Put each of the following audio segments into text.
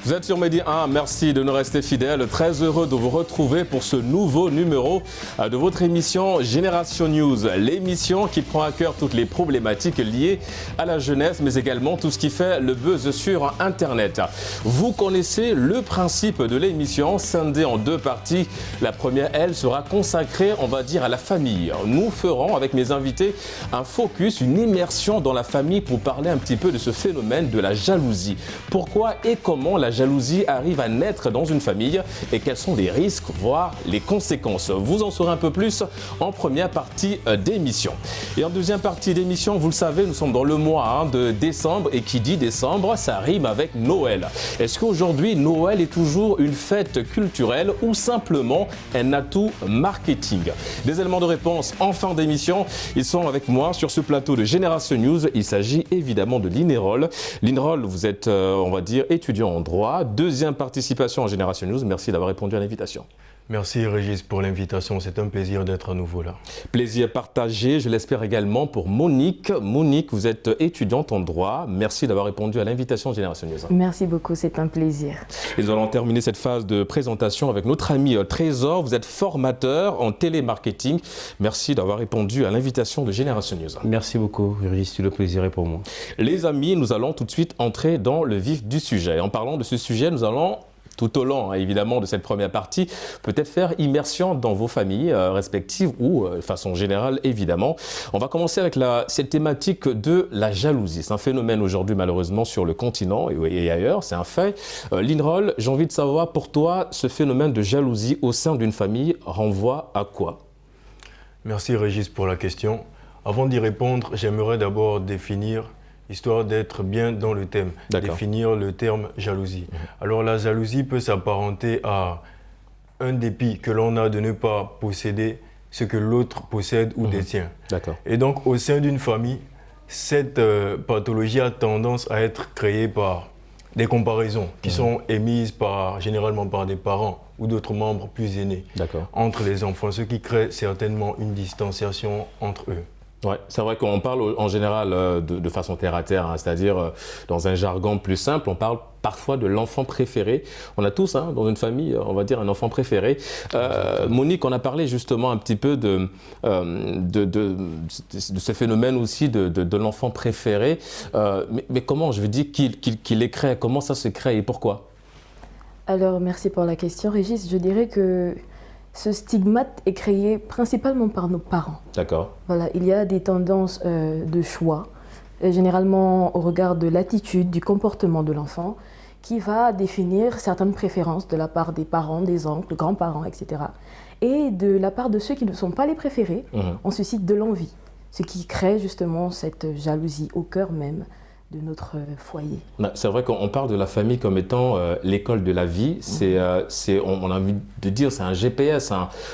Vous êtes sur Medi 1, merci de nous rester fidèles. Très heureux de vous retrouver pour ce nouveau numéro de votre émission Génération News. L'émission qui prend à cœur toutes les problématiques liées à la jeunesse, mais également tout ce qui fait le buzz sur Internet. Vous connaissez le principe de l'émission, scindée en deux parties. La première, elle, sera consacrée, on va dire, à la famille. Nous ferons, avec mes invités, un focus, une immersion dans la famille pour parler un petit peu de ce phénomène de la jalousie. Pourquoi et comment la jalousie arrive à naître dans une famille et quels sont les risques, voire les conséquences. Vous en saurez un peu plus en première partie d'émission. Et en deuxième partie d'émission, vous le savez, nous sommes dans le mois de décembre et qui dit décembre, ça rime avec Noël. Est-ce qu'aujourd'hui, Noël est toujours une fête culturelle ou simplement un atout marketing? Des éléments de réponse en fin d'émission. Ils sont avec moi sur ce plateau de Génération News. Il s'agit évidemment de Linrol. Linrol, vous êtes, on va dire, étudiant en droit. Deuxième participation en Génération News. Merci d'avoir répondu à l'invitation. Merci Régis pour l'invitation, c'est un plaisir d'être à nouveau là. Plaisir partagé, je l'espère également pour Monique. Monique, vous êtes étudiante en droit, merci d'avoir répondu à l'invitation de Génération News. Merci beaucoup, c'est un plaisir. Et nous allons terminer cette phase de présentation avec notre ami Trésor, vous êtes formateur en télémarketing. Merci d'avoir répondu à l'invitation de Génération News. Merci beaucoup Régis, le plaisir est pour moi. Les amis, nous allons tout de suite entrer dans le vif du sujet. En parlant de ce sujet, nous allons tout au long, évidemment, de cette première partie, peut-être faire immersion dans vos familles respectives ou, de façon générale, évidemment. On va commencer avec cette thématique de la jalousie. C'est un phénomène aujourd'hui, malheureusement, sur le continent et ailleurs, c'est un fait. Linrol, j'ai envie de savoir, pour toi, ce phénomène de jalousie au sein d'une famille renvoie à quoi? Merci Régis pour la question. Avant d'y répondre, j'aimerais d'abord définir, histoire d'être bien dans le thème, définir le terme jalousie. Alors la jalousie peut s'apparenter à un dépit que l'on a de ne pas posséder ce que l'autre possède ou détient. Et donc au sein d'une famille, cette pathologie a tendance à être créée par des comparaisons qui sont émises généralement par des parents ou d'autres membres plus aînés entre les enfants, ce qui crée certainement une distanciation entre eux. Ouais, c'est vrai qu'on parle en général de façon terre à terre, c'est-à-dire dans un jargon plus simple, on parle parfois de l'enfant préféré. On a tous dans une famille, on va dire, un enfant préféré. Monique, on a parlé justement un petit peu de ce phénomène aussi de l'enfant préféré. Mais comment, je veux dire, qu'il est créé, comment ça se crée et pourquoi? Alors, merci pour la question, Régis. Je dirais que ce stigmate est créé principalement par nos parents. D'accord. Voilà, il y a des tendances de choix, généralement au regard de l'attitude, du comportement de l'enfant, qui va définir certaines préférences de la part des parents, des oncles, grands-parents, etc. Et de la part de ceux qui ne sont pas les préférés, on suscite de l'envie, ce qui crée justement cette jalousie au cœur même de notre foyer. C'est vrai qu'on parle de la famille comme étant l'école de la vie. On a envie de dire c'est un GPS,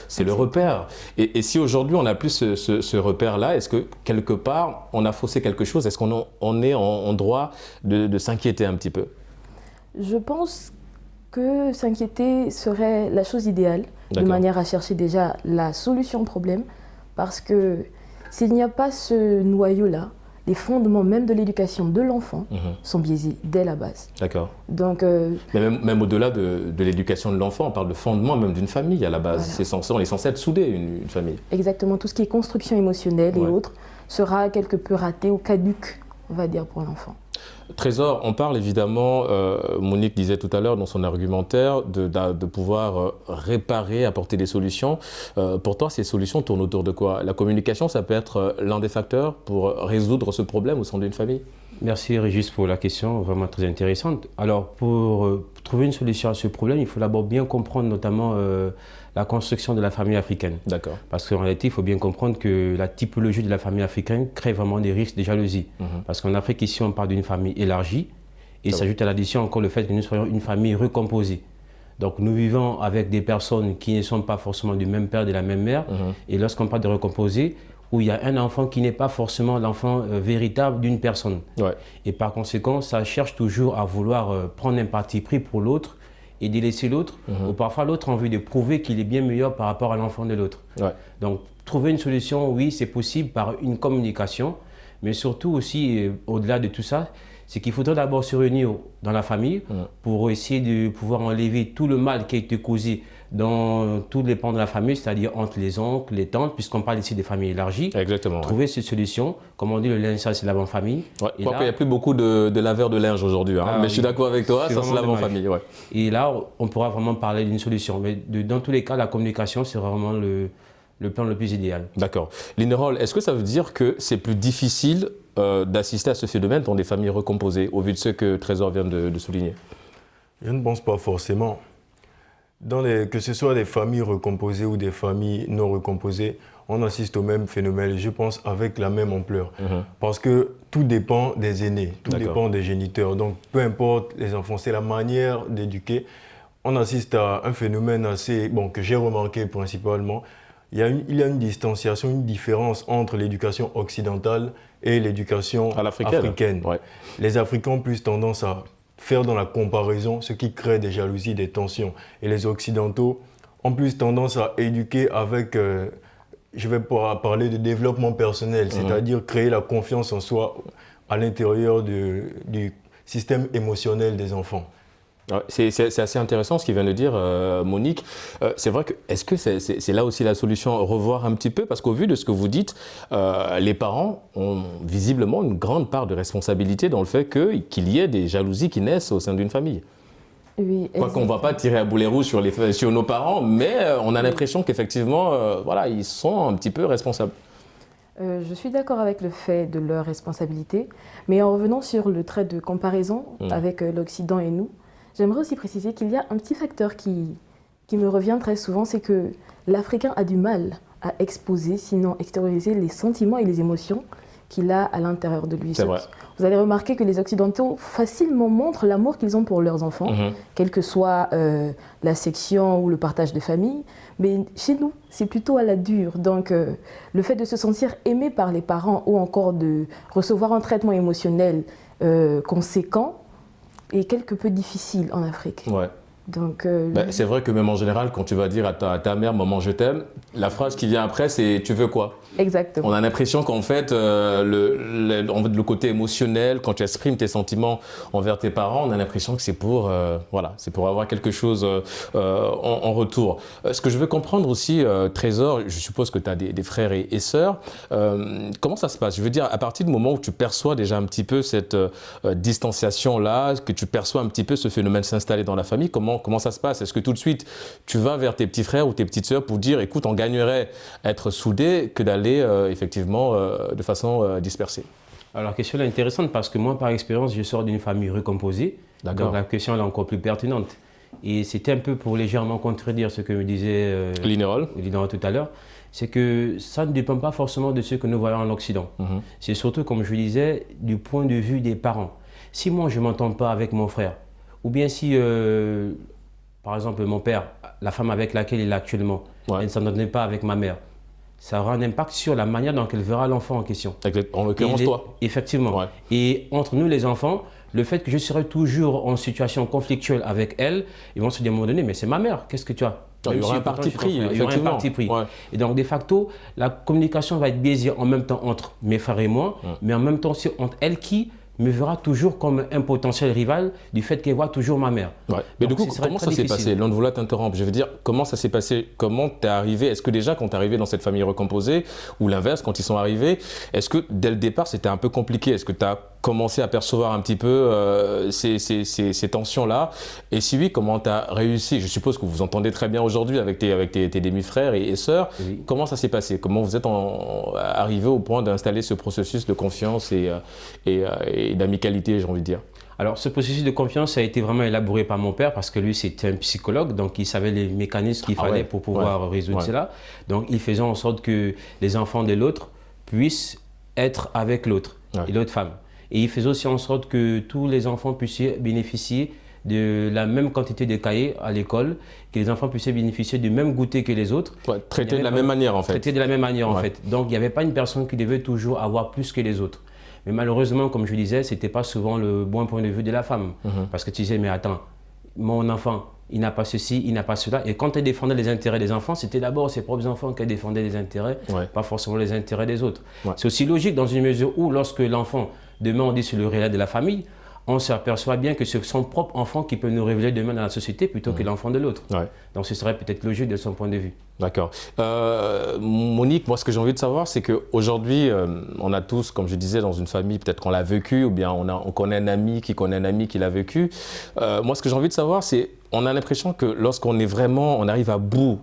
c'est le repère. Et si aujourd'hui on n'a plus ce repère-là, est-ce que quelque part on a faussé quelque chose? Est-ce qu'on est en droit de s'inquiéter un petit peu? Je pense que s'inquiéter serait la chose idéale, de manière à chercher déjà la solution au problème, parce que s'il n'y a pas ce noyau-là, les fondements même de l'éducation de l'enfant sont biaisés dès la base. D'accord. Donc, mais même au-delà de l'éducation de l'enfant, on parle de fondement même d'une famille à la base. Voilà. On est censé être soudé, une famille. Exactement. Tout ce qui est construction émotionnelle et autres sera quelque peu raté ou caduque, on va dire, pour l'enfant. Trésor, on parle évidemment, Monique disait tout à l'heure dans son argumentaire, de pouvoir réparer, apporter des solutions. Pour toi, ces solutions tournent autour de quoi? La communication, ça peut être l'un des facteurs pour résoudre ce problème au sein d'une famille? Merci Régis pour la question, vraiment très intéressante. Alors pour trouver une solution à ce problème, il faut d'abord bien comprendre notamment la construction de la famille africaine. D'accord. Parce qu'en réalité, il faut bien comprendre que la typologie de la famille africaine crée vraiment des risques de jalousie. Parce qu'en Afrique, ici, on parle d'une famille élargie et s'ajoute à l'addition encore le fait que nous soyons une famille recomposée. Donc nous vivons avec des personnes qui ne sont pas forcément du même père, de la même mère. Et lorsqu'on parle de recomposé, où il y a un enfant qui n'est pas forcément l'enfant véritable d'une personne. Et par conséquent, ça cherche toujours à vouloir prendre un parti pris pour l'autre et délaisser l'autre, ou parfois l'autre a envie de prouver qu'il est bien meilleur par rapport à l'enfant de l'autre. Donc trouver une solution, oui, c'est possible par une communication, mais surtout aussi, au-delà de tout ça, c'est qu'il faudrait d'abord se réunir dans la famille pour essayer de pouvoir enlever tout le mal qui a été causé dans tous les pans de la famille, c'est-à-dire entre les oncles, les tantes, puisqu'on parle ici des familles élargies. Exactement. Trouver cette solution. Comme on dit, le linge sale, c'est lavant en famille. Ouais, il n'y a plus beaucoup de laveurs de linge aujourd'hui, hein, mais je suis d'accord avec toi, ça se lave en famille. Ouais. Et là, on pourra vraiment parler d'une solution. Mais dans tous les cas, la communication, c'est vraiment le plan le plus idéal. D'accord. Linerol, est-ce que ça veut dire que c'est plus difficile d'assister à ce phénomène dans des familles recomposées, au vu de ce que Trésor vient de souligner? Je ne pense pas forcément. Que ce soit des familles recomposées ou des familles non recomposées, on assiste au même phénomène, je pense, avec la même ampleur. Parce que tout dépend des aînés, tout dépend des géniteurs. Donc, peu importe les enfants, c'est la manière d'éduquer. On assiste à un phénomène que j'ai remarqué principalement. Il y a une distanciation, une différence entre l'éducation occidentale et l'éducation africaine. Ouais. Les Africains ont plus tendance à faire dans la comparaison, ce qui crée des jalousies, des tensions. Et les Occidentaux ont plus tendance à éduquer avec, je vais parler de développement personnel, c'est-à-dire créer la confiance en soi à l'intérieur du système émotionnel des enfants. C'est assez intéressant ce qu'il vient de dire, Monique. C'est vrai que, est-ce que c'est là aussi la solution, revoir un petit peu? Parce qu'au vu de ce que vous dites, les parents ont visiblement une grande part de responsabilité dans le fait qu'il y ait des jalousies qui naissent au sein d'une famille. Oui, quoi qu'on ne va pas tirer à boulet rouge sur nos parents, mais on a l'impression qu'effectivement, ils sont un petit peu responsables. Je suis d'accord avec le fait de leur responsabilité, mais en revenant sur le trait de comparaison avec l'Occident et nous, j'aimerais aussi préciser qu'il y a un petit facteur qui me revient très souvent, c'est que l'Africain a du mal à exposer, sinon extérioriser les sentiments et les émotions qu'il a à l'intérieur de lui. C'est vrai. Vous allez remarquer que les Occidentaux facilement montrent l'amour qu'ils ont pour leurs enfants, quelle que soit la section ou le partage de famille. Mais chez nous, c'est plutôt à la dure. Donc, le fait de se sentir aimé par les parents ou encore de recevoir un traitement émotionnel conséquent est quelque peu difficile en Afrique. Ouais. Donc, c'est vrai que même en général, quand tu vas dire à ta mère « maman, je t'aime », la phrase qui vient après, c'est « tu veux quoi ?» Exactement. On a l'impression qu'en fait, le côté émotionnel, quand tu exprimes tes sentiments envers tes parents, on a l'impression que c'est pour avoir quelque chose en retour. Ce que je veux comprendre aussi, Trésor, je suppose que tu as des frères et sœurs, comment ça se passe? Je veux dire, à partir du moment où tu perçois déjà un petit peu cette distanciation-là, que tu perçois un petit peu ce phénomène s'installer dans la famille, comment ça se passe? Est-ce que tout de suite, tu vas vers tes petits frères ou tes petites sœurs pour dire, écoute, on gagnerait à être soudés que d'aller effectivement de façon dispersée? Alors la question est intéressante parce que moi, par expérience, je sors d'une famille recomposée. Donc la question est encore plus pertinente. Et c'était un peu pour légèrement contredire ce que me disait Linerol tout à l'heure. C'est que ça ne dépend pas forcément de ce que nous voyons en Occident. C'est surtout, comme je disais, du point de vue des parents. Si moi, je ne m'entends pas avec mon frère, ou bien si, par exemple, mon père, la femme avec laquelle il est actuellement, elle ne s'entendait pas avec ma mère, ça aura un impact sur la manière dont elle verra l'enfant en question. En l'occurrence, toi. Effectivement. Ouais. Et entre nous, les enfants, le fait que je serai toujours en situation conflictuelle avec elle, ils vont se dire à un moment donné, mais c'est ma mère, qu'est-ce que tu as? Il y aura un parti pris, il y aura un parti pris. Ouais. Et donc, de facto, la communication va être biaisée en même temps entre mes frères et moi, mais en même temps aussi entre elle qui me verra toujours comme un potentiel rival du fait qu'elle voit toujours ma mère. Ouais. Mais donc, du coup, comment ça s'est passé? L'on ne voulait t'interrompre. Je veux dire, comment ça s'est passé? Comment t'es arrivé? Est-ce que déjà, quand t'es arrivé dans cette famille recomposée, ou l'inverse, quand ils sont arrivés, est-ce que dès le départ, c'était un peu compliqué? Est-ce que tu as commencé à percevoir un petit peu ces tensions-là? Et si oui, comment tu as réussi? Je suppose que vous vous entendez très bien aujourd'hui avec tes demi-frères et sœurs. Oui. Comment ça s'est passé? Comment vous êtes arrivé au point d'installer ce processus de confiance et d'amicalité, j'ai envie de dire? Alors, ce processus de confiance a été vraiment élaboré par mon père parce que lui, c'était un psychologue, donc il savait les mécanismes qu'il fallait pour pouvoir résoudre cela. Donc, il faisait en sorte que les enfants de l'autre puissent être avec l'autre et l'autre femme. Et il faisait aussi en sorte que tous les enfants puissent bénéficier de la même quantité de cahiers à l'école, que les enfants puissent bénéficier du même goûter que les autres. Traiter de la même manière, en fait. Traiter de la même manière, en fait. Donc, il n'y avait pas une personne qui devait toujours avoir plus que les autres. Mais malheureusement, comme je disais, ce n'était pas souvent le bon point de vue de la femme. Parce que tu disais, mais attends, mon enfant, il n'a pas ceci, il n'a pas cela. Et quand elle défendait les intérêts des enfants, c'était d'abord ses propres enfants qu'elle défendait les intérêts, pas forcément les intérêts des autres. C'est aussi logique dans une mesure où, lorsque l'enfant, demain on dit sur le relais de la famille, on s'aperçoit bien que c'est son propre enfant qui peut nous révéler demain dans la société plutôt que l'enfant de l'autre. Ouais. Donc ce serait peut-être logique de son point de vue. D'accord. Monique, moi ce que j'ai envie de savoir, c'est qu'aujourd'hui, on a tous, comme je disais, dans une famille, peut-être qu'on l'a vécu, ou bien on connaît un ami qui connaît un ami qui l'a vécu. Moi ce que j'ai envie de savoir, c'est, on a l'impression que lorsqu'on est vraiment, on arrive à bout,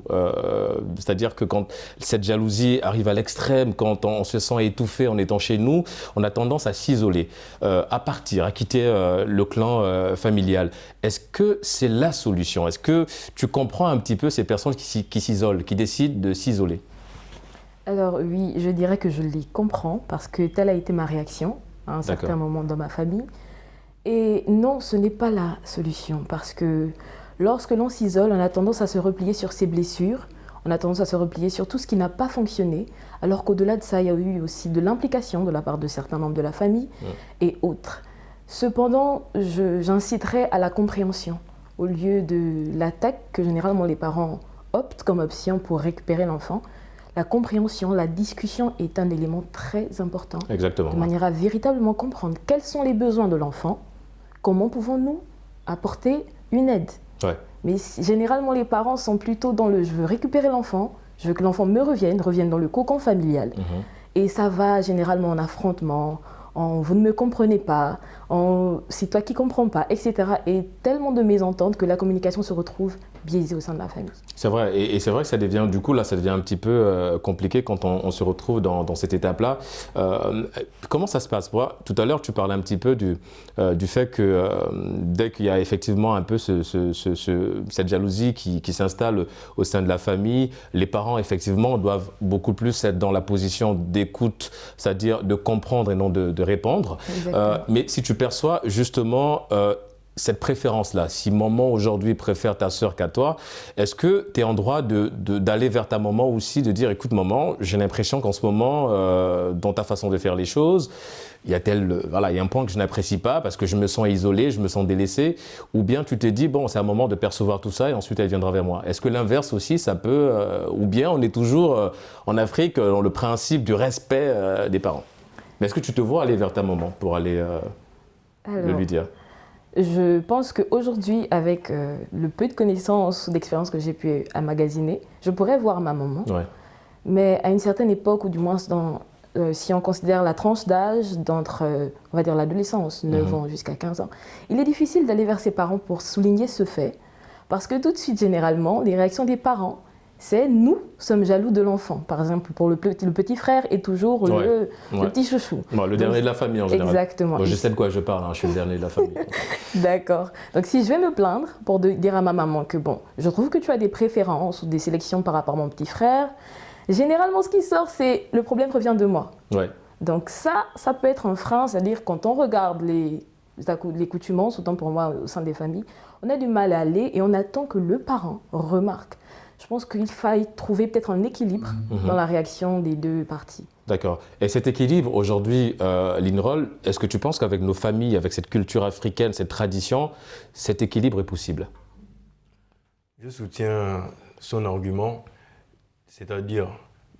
c'est-à-dire que quand cette jalousie arrive à l'extrême, quand on se sent étouffé en étant chez nous, on a tendance à s'isoler, à partir, à quitter le clan familial. Est-ce que c'est la solution? Est-ce que tu comprends un petit peu ces personnes qui s'isolent, qui décident de s'isoler? Alors oui, je dirais que je les comprends parce que telle a été ma réaction à un certain moment dans ma famille. Et non, ce n'est pas la solution parce que lorsque l'on s'isole, on a tendance à se replier sur ses blessures, on a tendance à se replier sur tout ce qui n'a pas fonctionné, alors qu'au-delà de ça, il y a eu aussi de l'implication de la part de certains membres de la famille et autres. Cependant, j'inciterais à la compréhension au lieu de l'attaque que généralement les parents optent comme option pour récupérer l'enfant. La compréhension, la discussion est un élément très important. Exactement. De manière à véritablement comprendre quels sont les besoins de l'enfant, comment pouvons-nous apporter une aide. Ouais. Mais généralement, les parents sont plutôt dans le « je veux récupérer l'enfant, je veux que l'enfant me revienne dans le cocon familial ». Et ça va généralement en affrontement, en « vous ne me comprenez pas », en « c'est toi qui ne comprends pas », etc. Et tellement de mésententes que la communication se retrouve biaisée au sein de la famille. C'est vrai, et c'est vrai que ça devient, du coup, là, ça devient un petit peu compliqué quand on se retrouve dans cette étape-là. Comment ça se passe? Moi, tout à l'heure, tu parlais un petit peu du fait que dès qu'il y a effectivement un peu cette jalousie qui s'installe au sein de la famille, les parents, effectivement, doivent beaucoup plus être dans la position d'écoute, c'est-à-dire de comprendre et non de répondre. Mais si tu perçois justement cette préférence-là, si maman aujourd'hui préfère ta sœur qu'à toi, est-ce que tu es en droit d'aller vers ta maman aussi, de dire écoute maman, j'ai l'impression qu'en ce moment, dans ta façon de faire les choses, il y a un point que je n'apprécie pas parce que je me sens isolé, je me sens délaissé, ou bien tu te dis bon, c'est un moment de percevoir tout ça et ensuite elle viendra vers moi. Est-ce que l'inverse aussi, ça peut, ou bien on est toujours en Afrique dans le principe du respect des parents? Mais est-ce que tu te vois aller vers ta maman pour aller le lui dire? Je pense qu'aujourd'hui, avec le peu de connaissances ou d'expérience que j'ai pu emmagasiner, je pourrais voir ma maman. Ouais. Mais à une certaine époque, ou du moins si on considère la tranche d'âge d'entre, on va dire l'adolescence, 9 ans jusqu'à 15 ans, il est difficile d'aller vers ses parents pour souligner ce fait. Parce que tout de suite, généralement, les réactions des parents, c'est nous sommes jaloux de l'enfant. Par exemple, pour le petit frère est toujours le petit chouchou. Bon, le dernier de la famille en général. Exactement. Bon, je sais de quoi je parle, je suis le dernier de la famille. D'accord. Donc si je vais me plaindre pour dire à ma maman que bon, je trouve que tu as des préférences ou des sélections par rapport à mon petit frère, généralement ce qui sort c'est le problème revient de moi. Ouais. Donc ça peut être un frein, c'est-à-dire quand on regarde les coutumances, autant pour moi au sein des familles, on a du mal à aller et on attend que le parent remarque. Je pense qu'il faille trouver peut-être un équilibre dans la réaction des deux parties. D'accord. Et cet équilibre, aujourd'hui, Linrol, est-ce que tu penses qu'avec nos familles, avec cette culture africaine, cette tradition, cet équilibre est possible? Je soutiens son argument, c'est-à-dire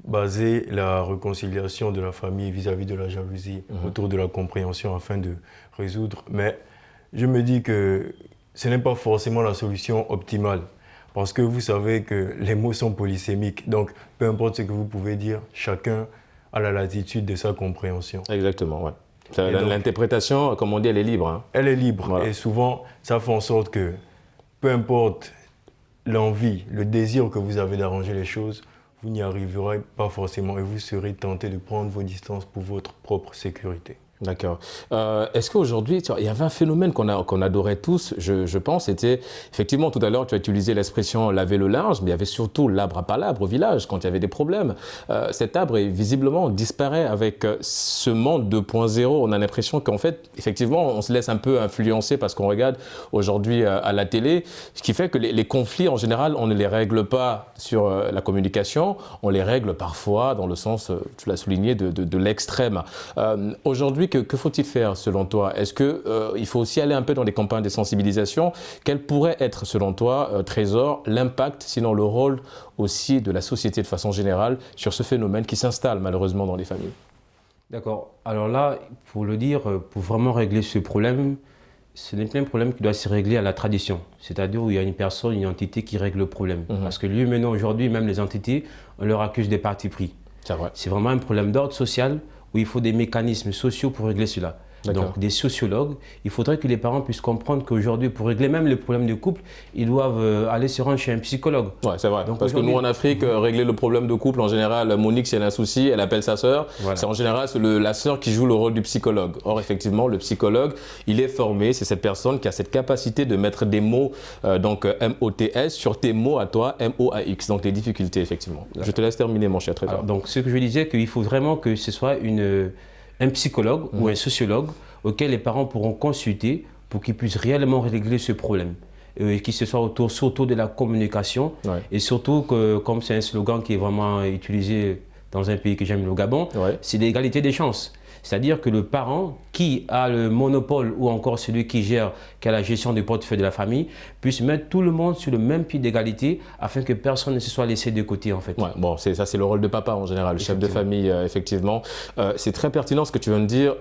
baser la réconciliation de la famille vis-à-vis de la jalousie autour de la compréhension afin de résoudre. Mais je me dis que ce n'est pas forcément la solution optimale. Parce que vous savez que les mots sont polysémiques, donc peu importe ce que vous pouvez dire, chacun a la latitude de sa compréhension. Exactement, ouais. L'interprétation, comme on dit, elle est libre. Hein. Elle est libre, voilà. Et souvent, ça fait en sorte que peu importe l'envie, le désir que vous avez d'arranger les choses, vous n'y arriverez pas forcément et vous serez tenté de prendre vos distances pour votre propre sécurité. D'accord. Est-ce qu'aujourd'hui, il y avait un phénomène qu'on adorait tous, je pense, c'était effectivement tout à l'heure tu as utilisé l'expression laver le linge, mais il y avait surtout l'arbre à palabre au village quand il y avait des problèmes. Cet arbre visiblement disparaît avec ce monde 2.0. On a l'impression qu'en fait, effectivement, on se laisse un peu influencer parce qu'on regarde aujourd'hui à la télé, ce qui fait que les conflits en général, on ne les règle pas sur la communication, on les règle parfois dans le sens, tu l'as souligné, de l'extrême. Aujourd'hui, que faut-il faire selon toi? Est-ce qu'il faut aussi aller un peu dans des campagnes de sensibilisation? Quel pourrait être selon toi, Trésor, l'impact, sinon le rôle aussi de la société de façon générale sur ce phénomène qui s'installe malheureusement dans les familles? D'accord. Alors là, pour le dire, pour vraiment régler ce problème, Ce n'est pas un problème qui doit se régler à la tradition, c'est-à-dire où il y a une personne, une entité qui règle le problème. Parce que lui, maintenant, aujourd'hui, même les entités, on leur accuse des partis pris. C'est vraiment un problème d'ordre social où il faut des mécanismes sociaux pour régler cela. Donc des sociologues, il faudrait que les parents puissent comprendre qu'aujourd'hui, pour régler même les problèmes de couple, ils doivent aller se rendre chez un psychologue. Ouais, c'est vrai. Donc, parce que nous, en Afrique, régler le problème de couple, en général, Monique, si elle a un souci, elle appelle sa sœur. Voilà. C'est en général la sœur qui joue le rôle du psychologue. Or, effectivement, le psychologue, il est formé, c'est cette personne qui a cette capacité de mettre des mots, donc M-O-T-S, sur tes mots à toi, M-O-A-X. Donc les difficultés, effectivement. Je te laisse terminer, mon cher Trésor. Alors, donc, ce que je disais, qu'il faut vraiment que ce soit un psychologue ou un sociologue auquel les parents pourront consulter pour qu'ils puissent réellement régler ce problème. Et qu'il se soit surtout de la communication et surtout que, comme c'est un slogan qui est vraiment utilisé dans un pays que j'aime, le Gabon, c'est l'égalité des chances. C'est-à-dire que le parent qui a le monopole ou encore celui qui a la gestion du portefeuille de la famille puisse mettre tout le monde sur le même pied d'égalité afin que personne ne se soit laissé de côté en fait. Ouais, bon, ça c'est le rôle de papa en général, le chef de famille effectivement. C'est très pertinent ce que tu viens de dire,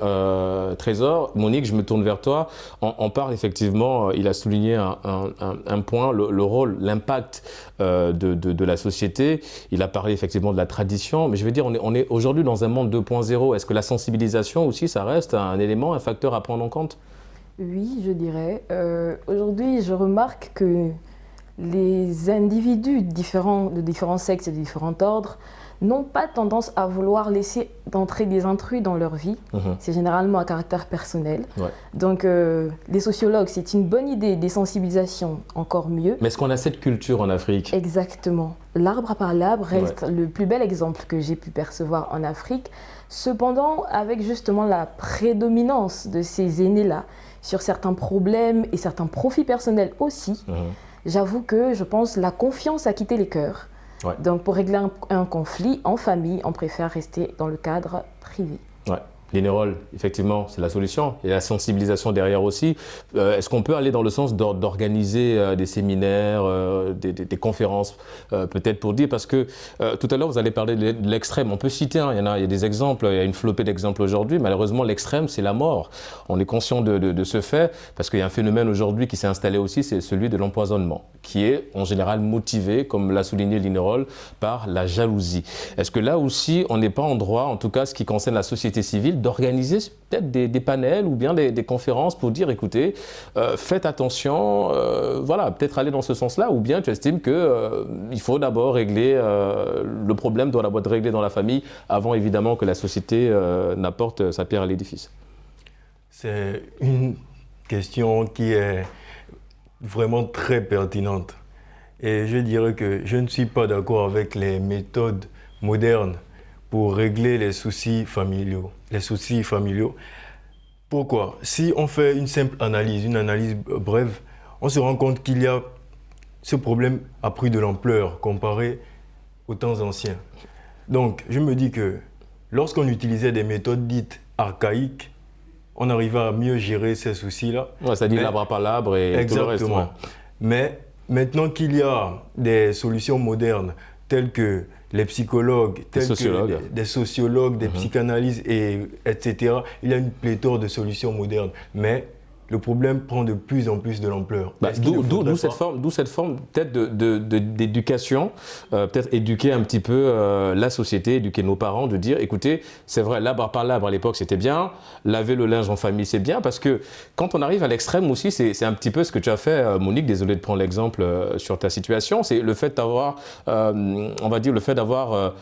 Trésor. Monique, je me tourne vers toi. On parle effectivement, il a souligné un point, le rôle, l'impact de la société. Il a parlé effectivement de la tradition, mais je veux dire, on est aujourd'hui dans un monde 2.0. Est-ce que la sensibilisation aussi, ça reste un élément, un facteur à prendre en compte? Oui, je dirais. Aujourd'hui, je remarque que les individus de différents sexes et de différents ordres n'ont pas tendance à vouloir laisser d'entrer des intrus dans leur vie. C'est généralement à caractère personnel. Donc, les sociologues, c'est une bonne idée, des sensibilisations, encore mieux. Mais est-ce qu'on a cette culture en Afrique? Exactement. L'arbre par l'arbre reste le plus bel exemple que j'ai pu percevoir en Afrique. Cependant, avec justement la prédominance de ces aînés-là sur certains problèmes et certains profits personnels aussi, j'avoue que je pense la confiance a quitté les cœurs. Donc pour régler un conflit en famille, on préfère rester dans le cadre privé. L'inérole, effectivement, c'est la solution. Et la sensibilisation derrière aussi. Est-ce qu'on peut aller dans le sens d'organiser des séminaires, des conférences, peut-être pour dire, parce que tout à l'heure, vous allez parler de l'extrême. On peut citer, il y a des exemples, il y a une flopée d'exemples aujourd'hui. Malheureusement, l'extrême, c'est la mort. On est conscient de ce fait, parce qu'il y a un phénomène aujourd'hui qui s'est installé aussi, c'est celui de l'empoisonnement, qui est en général motivé, comme l'a souligné l'inérole, par la jalousie. Est-ce que là aussi, on n'est pas en droit, en tout cas ce qui concerne la société civile, d'organiser peut-être des panels ou bien des conférences pour dire, écoutez, faites attention, voilà, peut-être aller dans ce sens-là, ou bien tu estimes qu'il faut d'abord régler, le problème doit d'abord être réglé dans la famille avant évidemment que la société n'apporte sa pierre à l'édifice? C'est une question qui est vraiment très pertinente. Et je dirais que je ne suis pas d'accord avec les méthodes modernes pour régler les soucis familiaux. Pourquoi? Si on fait une simple analyse, une analyse brève, on se rend compte qu'il y a ce problème a pris de l'ampleur comparé aux temps anciens. Donc, je me dis que lorsqu'on utilisait des méthodes dites archaïques, on arrivait à mieux gérer ces soucis-là. C'est-à-dire l'arbre par l'arbre et tout le reste. Exactement. Mais maintenant qu'il y a des solutions modernes telles que les psychologues, des sociologues, des psychanalystes, etc. Il y a une pléthore de solutions modernes. Mais le problème prend de plus en plus de l'ampleur. D'où cette forme peut-être d'éducation, peut-être éduquer un petit peu la société, éduquer nos parents, de dire, écoutez, c'est vrai, l'arbre par l'arbre à l'époque c'était bien, laver le linge en famille c'est bien, parce que quand on arrive à l'extrême aussi, c'est un petit peu ce que tu as fait, Monique, désolé de prendre l'exemple sur ta situation, c'est le fait d'avoir, on va dire, le fait d'avoir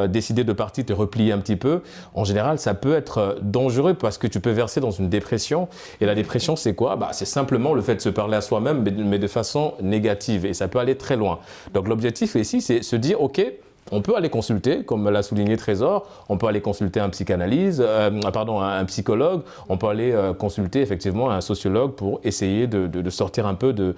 décidé de partir, te replier un petit peu, en général ça peut être dangereux parce que tu peux verser dans une dépression, et la dépression c'est quoi? C'est simplement le fait de se parler à soi-même, mais de façon négative, et ça peut aller très loin. Donc l'objectif ici, c'est se dire, ok, on peut aller consulter, comme l'a souligné Trésor, on peut aller consulter un un psychologue, on peut aller consulter effectivement un sociologue pour essayer de sortir un peu de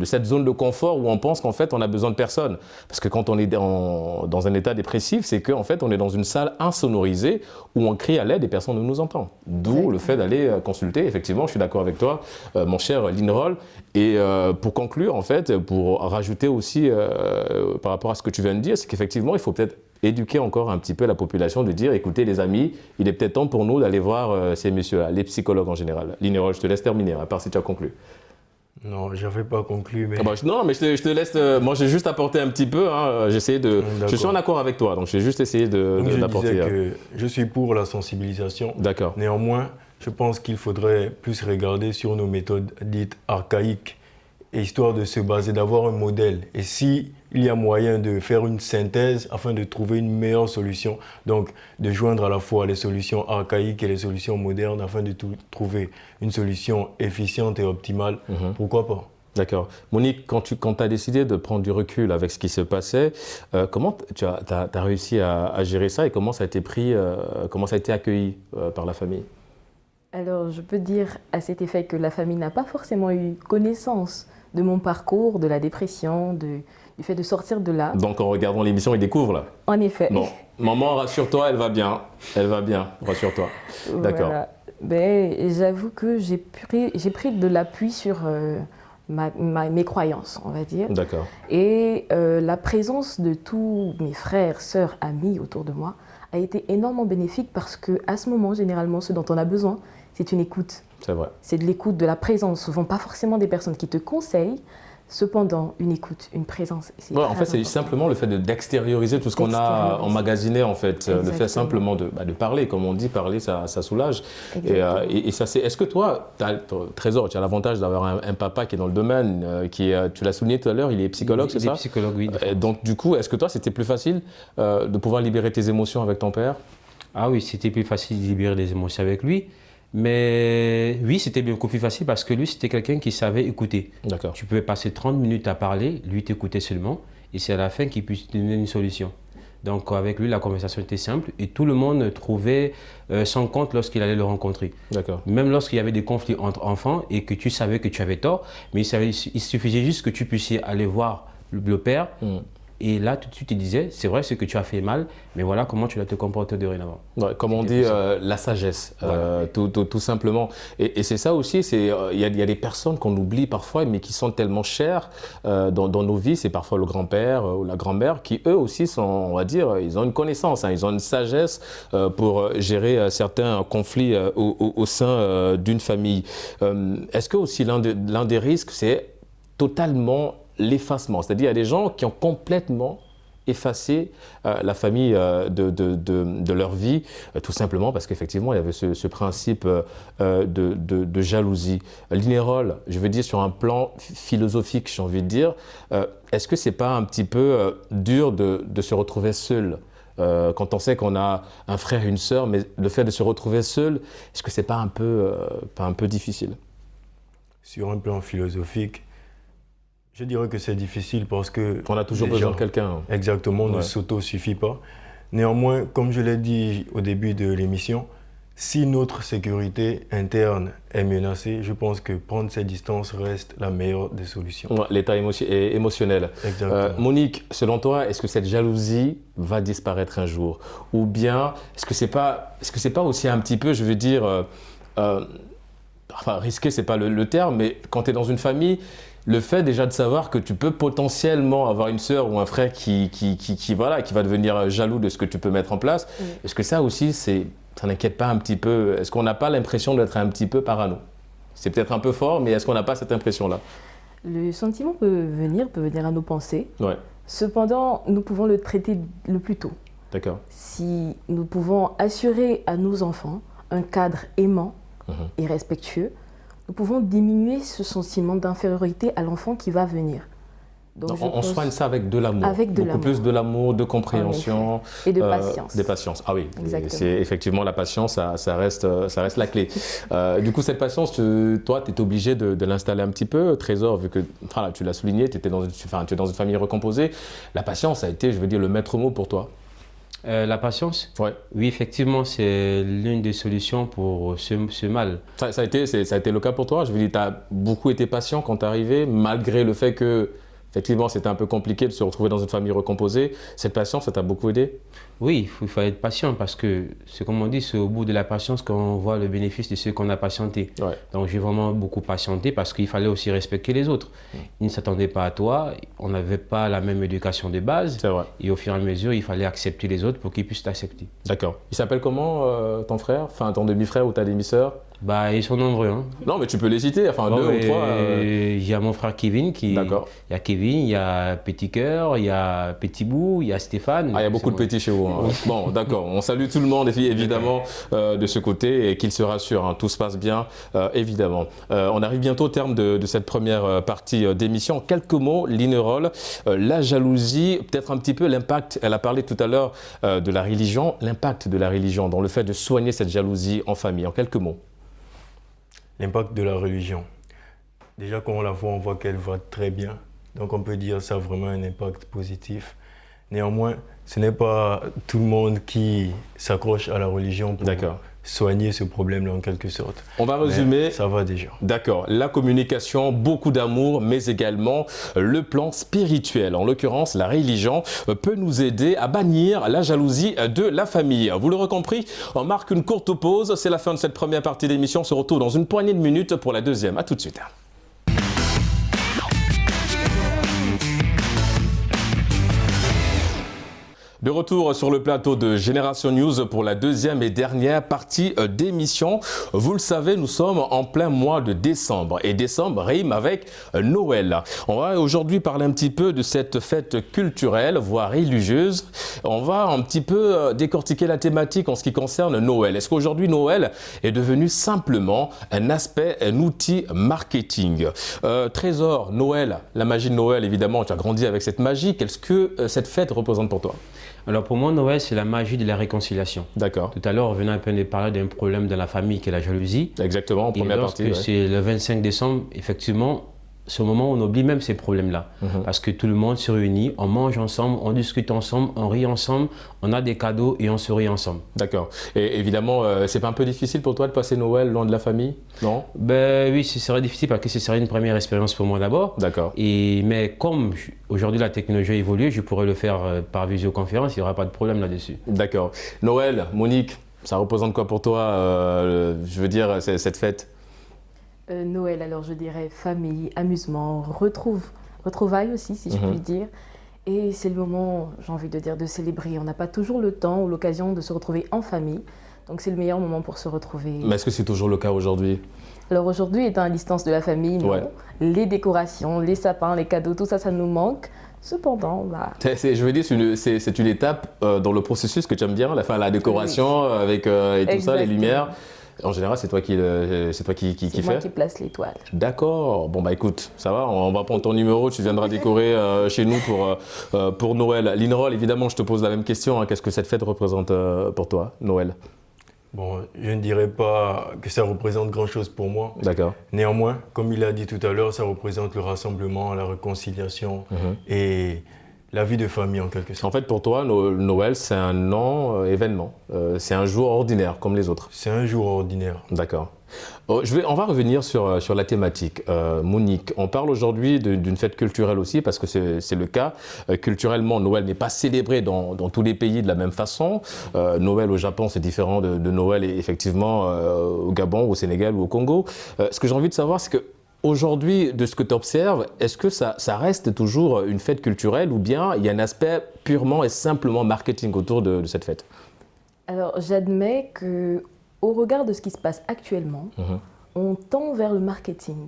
cette zone de confort où on pense qu'en fait on a besoin de personne. Parce que quand on est dans un état dépressif, c'est qu'en fait on est dans une salle insonorisée où on crie à l'aide et personne ne nous entend. D'où le fait d'aller consulter. Effectivement, je suis d'accord avec toi, mon cher Linrol. Et pour conclure, en fait, pour rajouter aussi par rapport à ce que tu viens de dire, c'est qu'effectivement, il faut peut-être éduquer encore un petit peu la population, de dire, écoutez les amis, il est peut-être temps pour nous d'aller voir ces messieurs-là, les psychologues en général. Linérolle, je te laisse terminer, à part si tu as conclu. Non, je n'avais pas conclu, mais... non, mais je te laisse... moi, j'ai juste apporté un petit peu. Hein, je suis en accord avec toi, donc j'ai juste essayé d'apporter... Je disais que je suis pour la sensibilisation. D'accord. Néanmoins, je pense qu'il faudrait plus regarder sur nos méthodes dites archaïques, et histoire de se baser, d'avoir un modèle. Et si il y a moyen de faire une synthèse afin de trouver une meilleure solution, donc de joindre à la fois les solutions archaïques et les solutions modernes afin de trouver une solution efficiente et optimale, pourquoi pas? D'accord. Monique, quand tu as décidé de prendre du recul avec ce qui se passait, comment tu as réussi à gérer ça et comment ça a été pris, comment ça a été accueilli par la famille? Alors, je peux dire à cet effet que la famille n'a pas forcément eu connaissance de mon parcours, de la dépression, du fait de sortir de là. Donc, en regardant l'émission, ils découvrent là. En effet. Bon, maman, rassure-toi, elle va bien. Elle va bien, rassure-toi. D'accord. Voilà. J'avoue que j'ai pris de l'appui sur mes croyances, on va dire. D'accord. Et la présence de tous mes frères, sœurs, amis autour de moi a été énormément bénéfique parce qu'à ce moment, généralement, ce dont on a besoin, c'est une écoute. C'est vrai. C'est de l'écoute, de la présence. Souvent, pas forcément des personnes qui te conseillent, cependant, une écoute, une présence. Ouais, en fait, c'est simplement le fait d'extérioriser tout ce qu'on a emmagasiné, en fait. Exactement. Le fait simplement de parler. Comme on dit, parler, ça soulage. Et ça, c'est... Est-ce que toi, Trésor, tu as l'avantage d'avoir un papa qui est dans le domaine, tu l'as souligné tout à l'heure, il est psychologue, c'est ça? Il est psychologue, oui. Donc, du coup, est-ce que toi, c'était plus facile de pouvoir libérer tes émotions avec ton père? Ah oui, c'était plus facile de libérer les émotions avec lui. Mais oui, c'était beaucoup plus facile parce que lui, c'était quelqu'un qui savait écouter. D'accord. Tu pouvais passer 30 minutes à parler, lui t'écoutait seulement, et c'est à la fin qu'il puisse te donner une solution. Donc avec lui, la conversation était simple et tout le monde trouvait son compte lorsqu'il allait le rencontrer. D'accord. Même lorsqu'il y avait des conflits entre enfants et que tu savais que tu avais tort, mais il suffisait juste que tu puisses aller voir le père. Et là, tout de suite, il disait, c'est vrai, ce que tu as fait mal, mais voilà comment tu dois te comporter dorénavant. Ouais, comme on dit, la sagesse, voilà. Tout simplement. Et c'est ça aussi, il y a des personnes qu'on oublie parfois, mais qui sont tellement chères dans nos vies. C'est parfois le grand-père ou la grand-mère qui, eux aussi, on va dire, ils ont une connaissance, ils ont une sagesse pour gérer certains conflits au sein d'une famille. Est-ce que aussi l'un des risques, c'est totalement l'effacement, c'est-à-dire il y a des gens qui ont complètement effacé la famille de leur vie, tout simplement parce qu'effectivement il y avait ce principe de jalousie. Linérolle, je veux dire sur un plan philosophique, j'ai envie de dire, est-ce que c'est pas un petit peu dur de se retrouver seul quand on sait qu'on a un frère et une sœur, mais le fait de se retrouver seul, est-ce que c'est pas un peu difficile? Sur un plan philosophique, je dirais que c'est difficile parce que... On a toujours besoin de quelqu'un. Exactement, ne s'auto-suffit pas. Néanmoins, comme je l'ai dit au début de l'émission, si notre sécurité interne est menacée, je pense que prendre ses distances reste la meilleure des solutions. Ouais, l'état émotionnel. Exactement. Monique, selon toi, est-ce que cette jalousie va disparaître un jour? Ou bien, est-ce que c'est pas aussi un petit peu, je veux dire, enfin risqué, c'est pas le terme, mais quand tu es dans une famille, le fait déjà de savoir que tu peux potentiellement avoir une sœur ou un frère qui va devenir jaloux de ce que tu peux mettre en place, est-ce que ça aussi, ça n'inquiète pas un petit peu? Est-ce qu'on n'a pas l'impression d'être un petit peu parano? C'est peut-être un peu fort, mais est-ce qu'on n'a pas cette impression-là? Le sentiment peut venir à nos pensées. Ouais. Cependant, nous pouvons le traiter le plus tôt. D'accord. Si nous pouvons assurer à nos enfants un cadre aimant et respectueux, nous pouvons diminuer ce sentiment d'infériorité à l'enfant qui va venir. Donc, on soigne ça avec de l'amour. Beaucoup plus de l'amour, de compréhension. Et de patience. Des patience. Ah oui, exactement. C'est effectivement la patience, ça reste la clé. Du coup, cette patience, toi, tu es obligé de l'installer un petit peu. Trésor, vu que voilà, tu l'as souligné, tu es dans une famille recomposée. La patience a été, je veux dire, le maître mot pour toi. La patience? Ouais. Oui, effectivement, c'est l'une des solutions pour ce mal. Ça a été le cas pour toi? Je veux dire, tu as beaucoup été patient quand tu es arrivé, malgré le fait que, Effectivement, c'était un peu compliqué de se retrouver dans une famille recomposée. Cette patience, ça t'a beaucoup aidé? Oui, il faut être patient parce que, c'est comme on dit, c'est au bout de la patience qu'on voit le bénéfice de ce qu'on a patienté. Ouais. Donc j'ai vraiment beaucoup patienté parce qu'il fallait aussi respecter les autres. Ils ne s'attendaient pas à toi, on n'avait pas la même éducation de base. C'est vrai. Et au fur et à mesure, il fallait accepter les autres pour qu'ils puissent t'accepter. D'accord. Il s'appelle comment ton frère? Enfin, ton demi-frère ou ta demi-sœur? Bah, ils sont nombreux. Hein. Non, mais tu peux les citer, enfin 2 ou 3. Il y a mon frère Kevin D'accord. Il y a Kevin, il y a Petit Cœur, il y a Petit Bout, il y a Stéphane. Ah, il y a beaucoup de petits chez vous. Hein. Bon, d'accord. On salue tout le monde, évidemment, de ce côté et qu'ils se rassurent. Hein. Tout se passe bien, évidemment. On arrive bientôt au terme de cette première partie d'émission. Quelques mots, Linerol. La jalousie, peut-être un petit peu l'impact, elle a parlé tout à l'heure de la religion, l'impact de la religion dans le fait de soigner cette jalousie en famille. En quelques mots. L'impact de la religion. Déjà, quand on la voit, on voit qu'elle va très bien. Donc, on peut dire que ça a vraiment un impact positif. Néanmoins, ce n'est pas tout le monde qui s'accroche à la religion pour soigner ce problème-là en quelque sorte. On va résumer. Mais ça va déjà. D'accord. La communication, beaucoup d'amour, mais également le plan spirituel. En l'occurrence, la religion peut nous aider à bannir la jalousie de la famille. Vous l'aurez compris, on marque une courte pause. C'est la fin de cette première partie d'émission. On se retrouve dans une poignée de minutes pour la deuxième. À tout de suite. De retour sur le plateau de Génération News pour la deuxième et dernière partie d'émission. Vous le savez, nous sommes en plein mois de décembre et décembre rime avec Noël. On va aujourd'hui parler un petit peu de cette fête culturelle, voire religieuse. On va un petit peu décortiquer la thématique en ce qui concerne Noël. Est-ce qu'aujourd'hui Noël est devenu simplement un aspect, un outil marketing? Trésor, Noël, la magie de Noël, évidemment, tu as grandi avec cette magie. Qu'est-ce que cette fête représente pour toi? Alors pour moi, Noël, c'est la magie de la réconciliation. D'accord. Tout à l'heure, on venait un peu de parler d'un problème dans la famille qui est la jalousie. Exactement, en première partie. Et c'est le 25 décembre, effectivement, c'est au moment où on oublie même ces problèmes-là. Parce que tout le monde se réunit, on mange ensemble, on discute ensemble, on rit ensemble, on a des cadeaux et on se rit ensemble. D'accord. Et évidemment, c'est pas un peu difficile pour toi de passer Noël loin de la famille? Non? Ben oui, ce serait difficile parce que ce serait une première expérience pour moi d'abord. D'accord. Mais comme aujourd'hui la technologie a évolué, je pourrais le faire par visioconférence, il n'y aura pas de problème là-dessus. D'accord. Noël, Monique, ça représente quoi pour toi, je veux dire, cette fête? Noël, alors je dirais famille, amusement, retrouvailles aussi, si je puis dire. Et c'est le moment, j'ai envie de dire, de célébrer. On n'a pas toujours le temps ou l'occasion de se retrouver en famille. Donc c'est le meilleur moment pour se retrouver. Mais est-ce que c'est toujours le cas aujourd'hui? Alors aujourd'hui, étant à distance de la famille, non. Les décorations, les sapins, les cadeaux, tout ça, ça nous manque. Cependant, je veux dire, c'est une étape dans le processus que tu aimes bien, la décoration avec et tout ça, les lumières. En général, c'est toi qui fais? C'est moi qui place l'étoile. D'accord. Bon, bah écoute, ça va, on va prendre ton numéro, tu viendras décorer chez nous pour Noël. Linerol, évidemment, je te pose la même question. Qu'est-ce que cette fête représente pour toi, Noël? Bon, je ne dirais pas que ça représente grand-chose pour moi. D'accord. Néanmoins, comme il a dit tout à l'heure, ça représente le rassemblement, la réconciliation et la vie de famille en quelque sorte. En fait, pour toi, Noël, c'est un non-événement. C'est un jour ordinaire, comme les autres. C'est un jour ordinaire. D'accord. On va revenir sur la thématique. Monique, on parle aujourd'hui d'une fête culturelle aussi, parce que c'est le cas. Culturellement, Noël n'est pas célébré dans tous les pays de la même façon. Noël au Japon, c'est différent de Noël, effectivement, au Gabon, au Sénégal ou au Congo. Ce que j'ai envie de savoir, c'est que aujourd'hui, de ce que tu observes, est-ce que ça reste toujours une fête culturelle ou bien il y a un aspect purement et simplement marketing autour de cette fête? Alors, j'admets qu'au regard de ce qui se passe actuellement, on tend vers le marketing.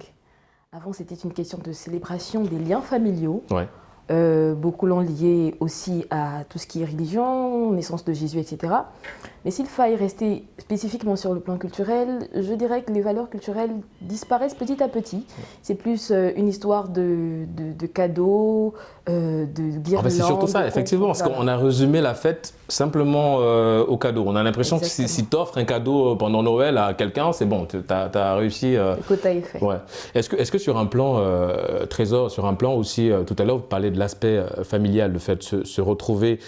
Avant, c'était une question de célébration des liens familiaux. Ouais. Beaucoup l'ont lié aussi à tout ce qui est religion, naissance de Jésus, etc. Mais s'il faille rester spécifiquement sur le plan culturel, je dirais que les valeurs culturelles disparaissent petit à petit. C'est plus une histoire de cadeaux, de guirlandes. En fait, c'est surtout ça, effectivement, parce qu'on a résumé la fête simplement au cadeau. On a l'impression que si tu offres un cadeau pendant Noël à quelqu'un, c'est bon, tu as réussi. Le quota est fait. Ouais. Est-ce que sur un plan trésor, sur un plan aussi, tout à l'heure, vous parlez de l'aspect familial, le fait de se retrouver.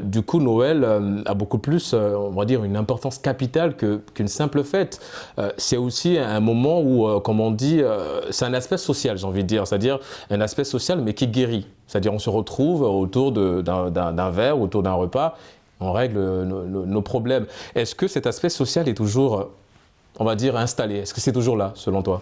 Du coup, Noël a beaucoup plus, on va dire, une importance capitale qu'une simple fête. C'est aussi un moment où, comme on dit, c'est un aspect social, j'ai envie de dire, c'est-à-dire un aspect social mais qui guérit. C'est-à-dire on se retrouve autour d'un verre, autour d'un repas, on règle nos problèmes. Est-ce que cet aspect social est toujours, on va dire, installé? Est-ce que c'est toujours là, selon toi?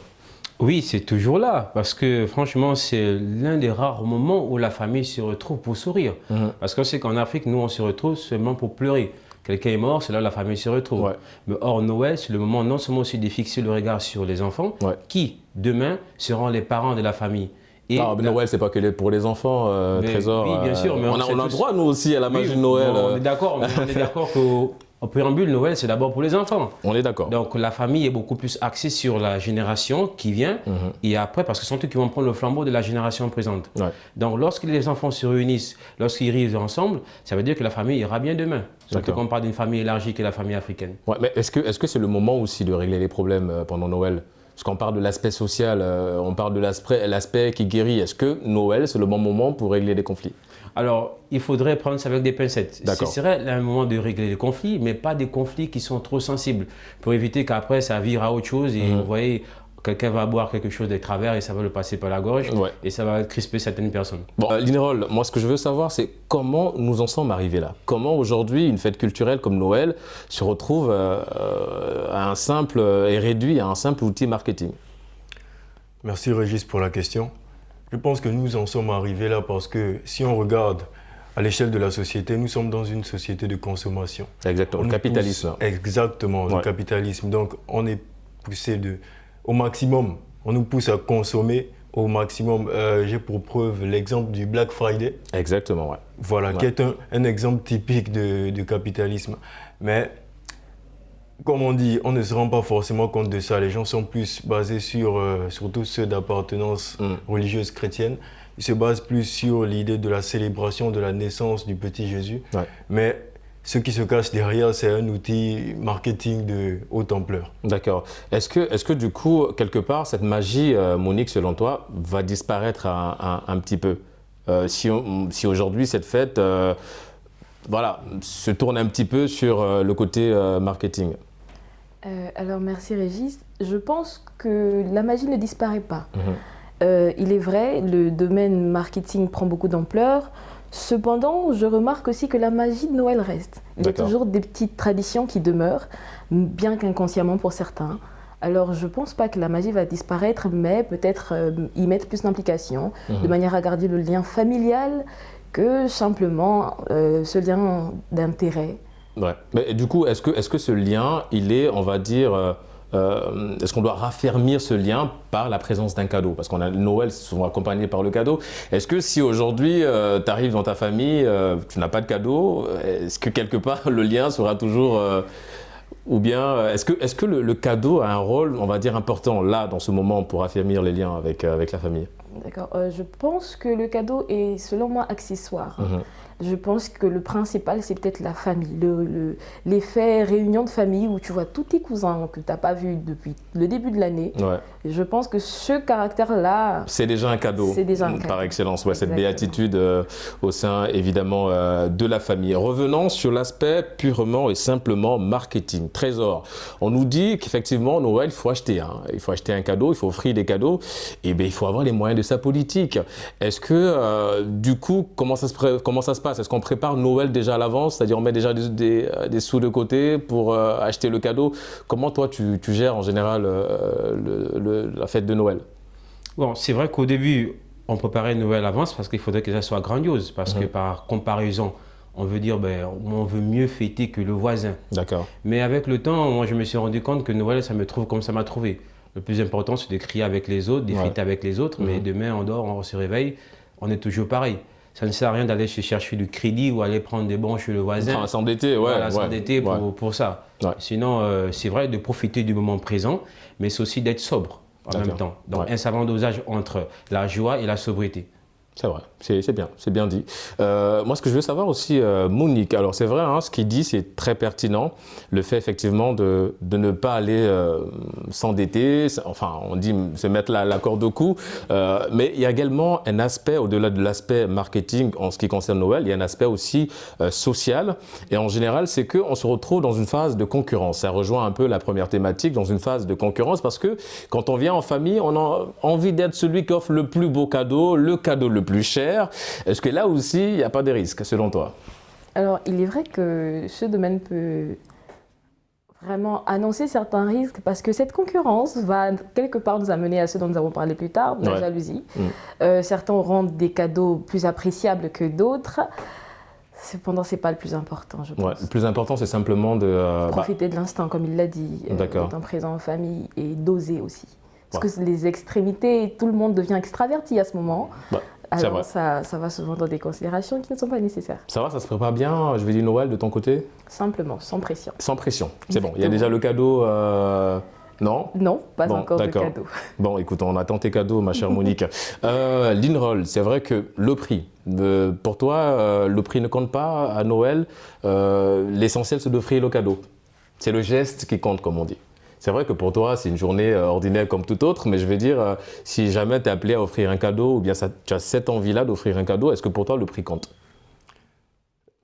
Oui, c'est toujours là, parce que franchement, c'est l'un des rares moments où la famille se retrouve pour sourire. Parce qu'on sait qu'en Afrique, nous, on se retrouve seulement pour pleurer. Quelqu'un est mort, c'est là où la famille se retrouve. Ouais. Mais hors Noël, c'est le moment non seulement aussi de fixer le regard sur les enfants, qui, demain, seront les parents de la famille. Et Noël, c'est pas que pour les enfants, Trésor. Oui, bien sûr. Mais on a droit, nous aussi, à la magie de Noël. On est d'accord, mais on est d'accord qu'au préambule, Noël, c'est d'abord pour les enfants. On est d'accord. Donc, la famille est beaucoup plus axée sur la génération qui vient. Et après, parce que ce sont eux qui vont prendre le flambeau de la génération présente. Ouais. Donc, lorsque les enfants se réunissent, lorsqu'ils rient ensemble, ça veut dire que la famille ira bien demain. Surtout quand on parle d'une famille élargie qui est la famille africaine. Ouais, mais est-ce que c'est le moment aussi de régler les problèmes pendant Noël? Parce qu'on parle de l'aspect social, on parle de l'aspect qui guérit. Est-ce que Noël, c'est le bon moment pour régler les conflits? Alors, il faudrait prendre ça avec des pincettes. Ce serait un moment de régler les conflits, mais pas des conflits qui sont trop sensibles, pour éviter qu'après, ça vire à autre chose. Et vous voyez, quelqu'un va boire quelque chose de travers et ça va le passer par la gorge et ça va crisper certaines personnes. Bon, Linerol, moi ce que je veux savoir, c'est comment nous en sommes arrivés là. Comment aujourd'hui une fête culturelle comme Noël se retrouve à un simple et réduit à un simple outil marketing? Merci Régis pour la question. Je pense que nous en sommes arrivés là parce que si on regarde à l'échelle de la société, nous sommes dans une société de consommation. Exactement, le capitalisme. Exactement, le capitalisme. Donc on est poussé au maximum, on nous pousse à consommer au maximum. J'ai pour preuve l'exemple du Black Friday. Exactement, ouais. Voilà, qui est un exemple typique de capitalisme. Mais comme on dit, on ne se rend pas forcément compte de ça. Les gens sont plus basés sur, surtout ceux d'appartenance religieuse chrétienne, ils se basent plus sur l'idée de la célébration de la naissance du petit Jésus. Ouais. Mais ce qui se cache derrière, c'est un outil marketing de haute ampleur. D'accord. Est-ce que du coup, quelque part, cette magie, Monique, selon toi, va disparaître un petit peu si aujourd'hui, cette fête se tourne un petit peu sur le côté marketing? Alors, merci Régis. Je pense que la magie ne disparaît pas. Il est vrai, le domaine marketing prend beaucoup d'ampleur. Cependant, je remarque aussi que la magie de Noël reste. Il y a toujours des petites traditions qui demeurent, bien qu'inconsciemment pour certains. Alors, je ne pense pas que la magie va disparaître, mais peut-être y mettre plus d'implication, de manière à garder le lien familial que simplement ce lien d'intérêt. Ouais. Mais du coup, est-ce que ce lien, il est, on va dire... est-ce qu'on doit raffermir ce lien par la présence d'un cadeau? Parce qu'on a Noël souvent accompagné par le cadeau. Est-ce que si aujourd'hui tu arrives dans ta famille, tu n'as pas de cadeau, est-ce que quelque part le lien sera toujours... ou bien est-ce que le cadeau a un rôle, on va dire, important là, dans ce moment, pour affermir les liens avec la famille? D'accord. Je pense que le cadeau est, selon moi, accessoire. Je pense que le principal, c'est peut-être la famille, l'effet réunion de famille où tu vois tous tes cousins que tu n'as pas vus depuis le début de l'année. Ouais. Je pense que ce caractère-là... C'est déjà un cadeau, par excellence, cette béatitude au sein, évidemment, de la famille. Revenons sur l'aspect purement et simplement marketing. Trésor, on nous dit qu'effectivement, Noël, il faut acheter. Il faut acheter un cadeau, il faut offrir des cadeaux, et bien, il faut avoir les moyens de sa politique. Est-ce que, du coup, comment ça se passe? Est-ce qu'on prépare Noël déjà à l'avance? C'est-à-dire on met déjà des sous de côté pour acheter le cadeau? Comment toi tu gères en général la fête de Noël? Bon, c'est vrai qu'au début, on préparait Noël à l'avance parce qu'il faudrait que ça soit grandiose. Parce que par comparaison, on veut dire on veut mieux fêter que le voisin. D'accord. Mais avec le temps, moi je me suis rendu compte que Noël, ça me trouve comme ça m'a trouvé. Le plus important, c'est de crier avec les autres, de fêter avec les autres. Mais demain, on dort, on se réveille, on est toujours pareil. Ça ne sert à rien d'aller se chercher du crédit ou aller prendre des bons chez le voisin. Enfin, s'endetter, s'endetter pour ça. Ouais. Sinon, c'est vrai de profiter du moment présent, mais c'est aussi d'être sobre en même temps. Donc, un savant dosage entre la joie et la sobriété. C'est vrai, c'est bien dit. Moi, ce que je veux savoir aussi, Monique, alors c'est vrai, hein, ce qu'il dit, c'est très pertinent, le fait effectivement de ne pas aller s'endetter, enfin, on dit se mettre la corde au cou, mais il y a également un aspect, au-delà de l'aspect marketing en ce qui concerne Noël, il y a un aspect aussi social, et en général, c'est qu'on se retrouve dans une phase de concurrence. Ça rejoint un peu la première thématique, dans une phase de concurrence, parce que quand on vient en famille, on a envie d'être celui qui offre le plus beau cadeau, le cadeau le plus cher. Est-ce que là aussi, il n'y a pas de risque, selon toi? Alors, il est vrai que ce domaine peut vraiment annoncer certains risques parce que cette concurrence va quelque part nous amener à ce dont nous avons parlé plus tard, de la jalousie. Certains auront des cadeaux plus appréciables que d'autres. Cependant, ce n'est pas le plus important, je pense. Le plus important, c'est simplement de... profiter de l'instant, comme il l'a dit, étant présent en famille et d'oser aussi. Parce que les extrémités, tout le monde devient extraverti à ce moment. Alors ça va souvent dans des considérations qui ne sont pas nécessaires. Ça va, ça se prépare bien, je vais dire Noël de ton côté? Simplement, sans pression. Sans pression, c'est bon. Il y a déjà le cadeau, non? Non, pas encore de cadeau. Bon, écoute, on attend tes cadeaux, ma chère Monique. Linroll, c'est vrai que le prix, pour toi, le prix ne compte pas à Noël. L'essentiel, c'est d'offrir le cadeau. C'est le geste qui compte, comme on dit. C'est vrai que pour toi, c'est une journée ordinaire comme toute autre, mais je veux dire, si jamais tu es appelé à offrir un cadeau, ou bien tu as cette envie-là d'offrir un cadeau, est-ce que pour toi, le prix compte?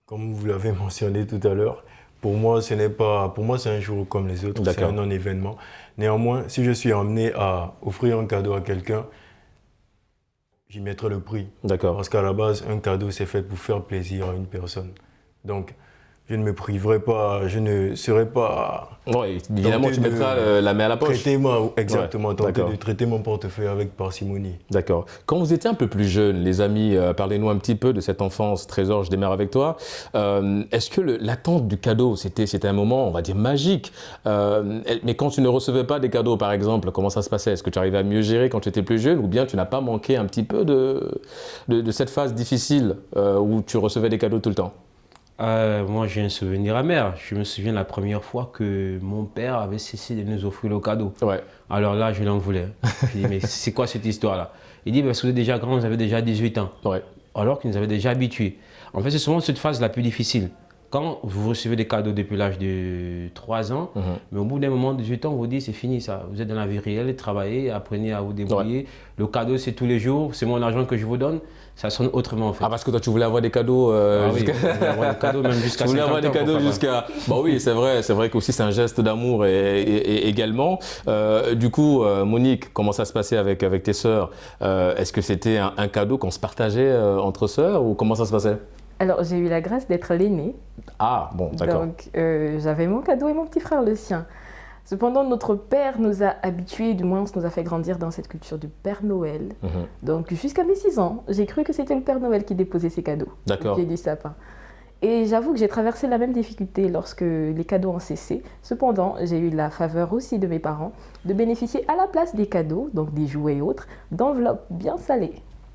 Comme vous l'avez mentionné tout à l'heure, pour moi, c'est un jour comme les autres, c'est un non-événement. Néanmoins, si je suis amené à offrir un cadeau à quelqu'un, j'y mettrai le prix. D'accord. Parce qu'à la base, un cadeau, c'est fait pour faire plaisir à une personne. Donc, je ne me priverai pas, je ne serai pas... Oui, évidemment, tu mettras la main à la poche. Exactement, tenter de traiter mon portefeuille avec parcimonie. D'accord. Quand vous étiez un peu plus jeune, les amis, parlez-nous un petit peu de cette enfance. Trésor, je démarre avec toi. Est-ce que l'attente du cadeau, c'était un moment, on va dire, magique, mais quand tu ne recevais pas des cadeaux, par exemple, comment ça se passait? Est-ce que tu arrivais à mieux gérer quand tu étais plus jeune, ou bien tu n'as pas manqué un petit peu de cette phase difficile où tu recevais des cadeaux tout le temps? Moi, j'ai un souvenir amer. Je me souviens la première fois que mon père avait cessé de nous offrir le cadeau. Alors là, je l'en voulais. Je dis, mais c'est quoi cette histoire-là? Il dit, parce que vous êtes déjà grand, vous avez déjà 18 ans. Alors qu'il nous avait déjà habitués. En fait, c'est souvent cette phase la plus difficile. Quand vous recevez des cadeaux depuis l'âge de 3 ans, mais au bout d'un moment, 18 ans, on vous dit, c'est fini ça. Vous êtes dans la vie réelle, travaillez, apprenez à vous débrouiller. Le cadeau, c'est tous les jours, c'est mon argent que je vous donne. Ça sonne autrement en fait. Ah, parce que toi tu voulais avoir des cadeaux oui, je voulais avoir des cadeaux même jusqu'à 50 ans. Tu voulais avoir des cadeaux jusqu'à... Bon oui, c'est vrai qu'aussi c'est un geste d'amour et également. Du coup, Monique, comment ça se passait avec tes sœurs? Est-ce que c'était un cadeau qu'on se partageait entre sœurs ou comment ça se passait? Alors, j'ai eu la grâce d'être l'aînée. Ah, bon, d'accord. Donc, j'avais mon cadeau et mon petit frère le sien. Cependant, notre père nous a habitués, du moins, nous a fait grandir dans cette culture du Père Noël. Donc, jusqu'à mes 6 ans, j'ai cru que c'était le Père Noël qui déposait ses cadeaux au pied du sapin. Et j'avoue que j'ai traversé la même difficulté lorsque les cadeaux ont cessé. Cependant, j'ai eu la faveur aussi de mes parents de bénéficier à la place des cadeaux, donc des jouets et autres, d'enveloppes bien salées.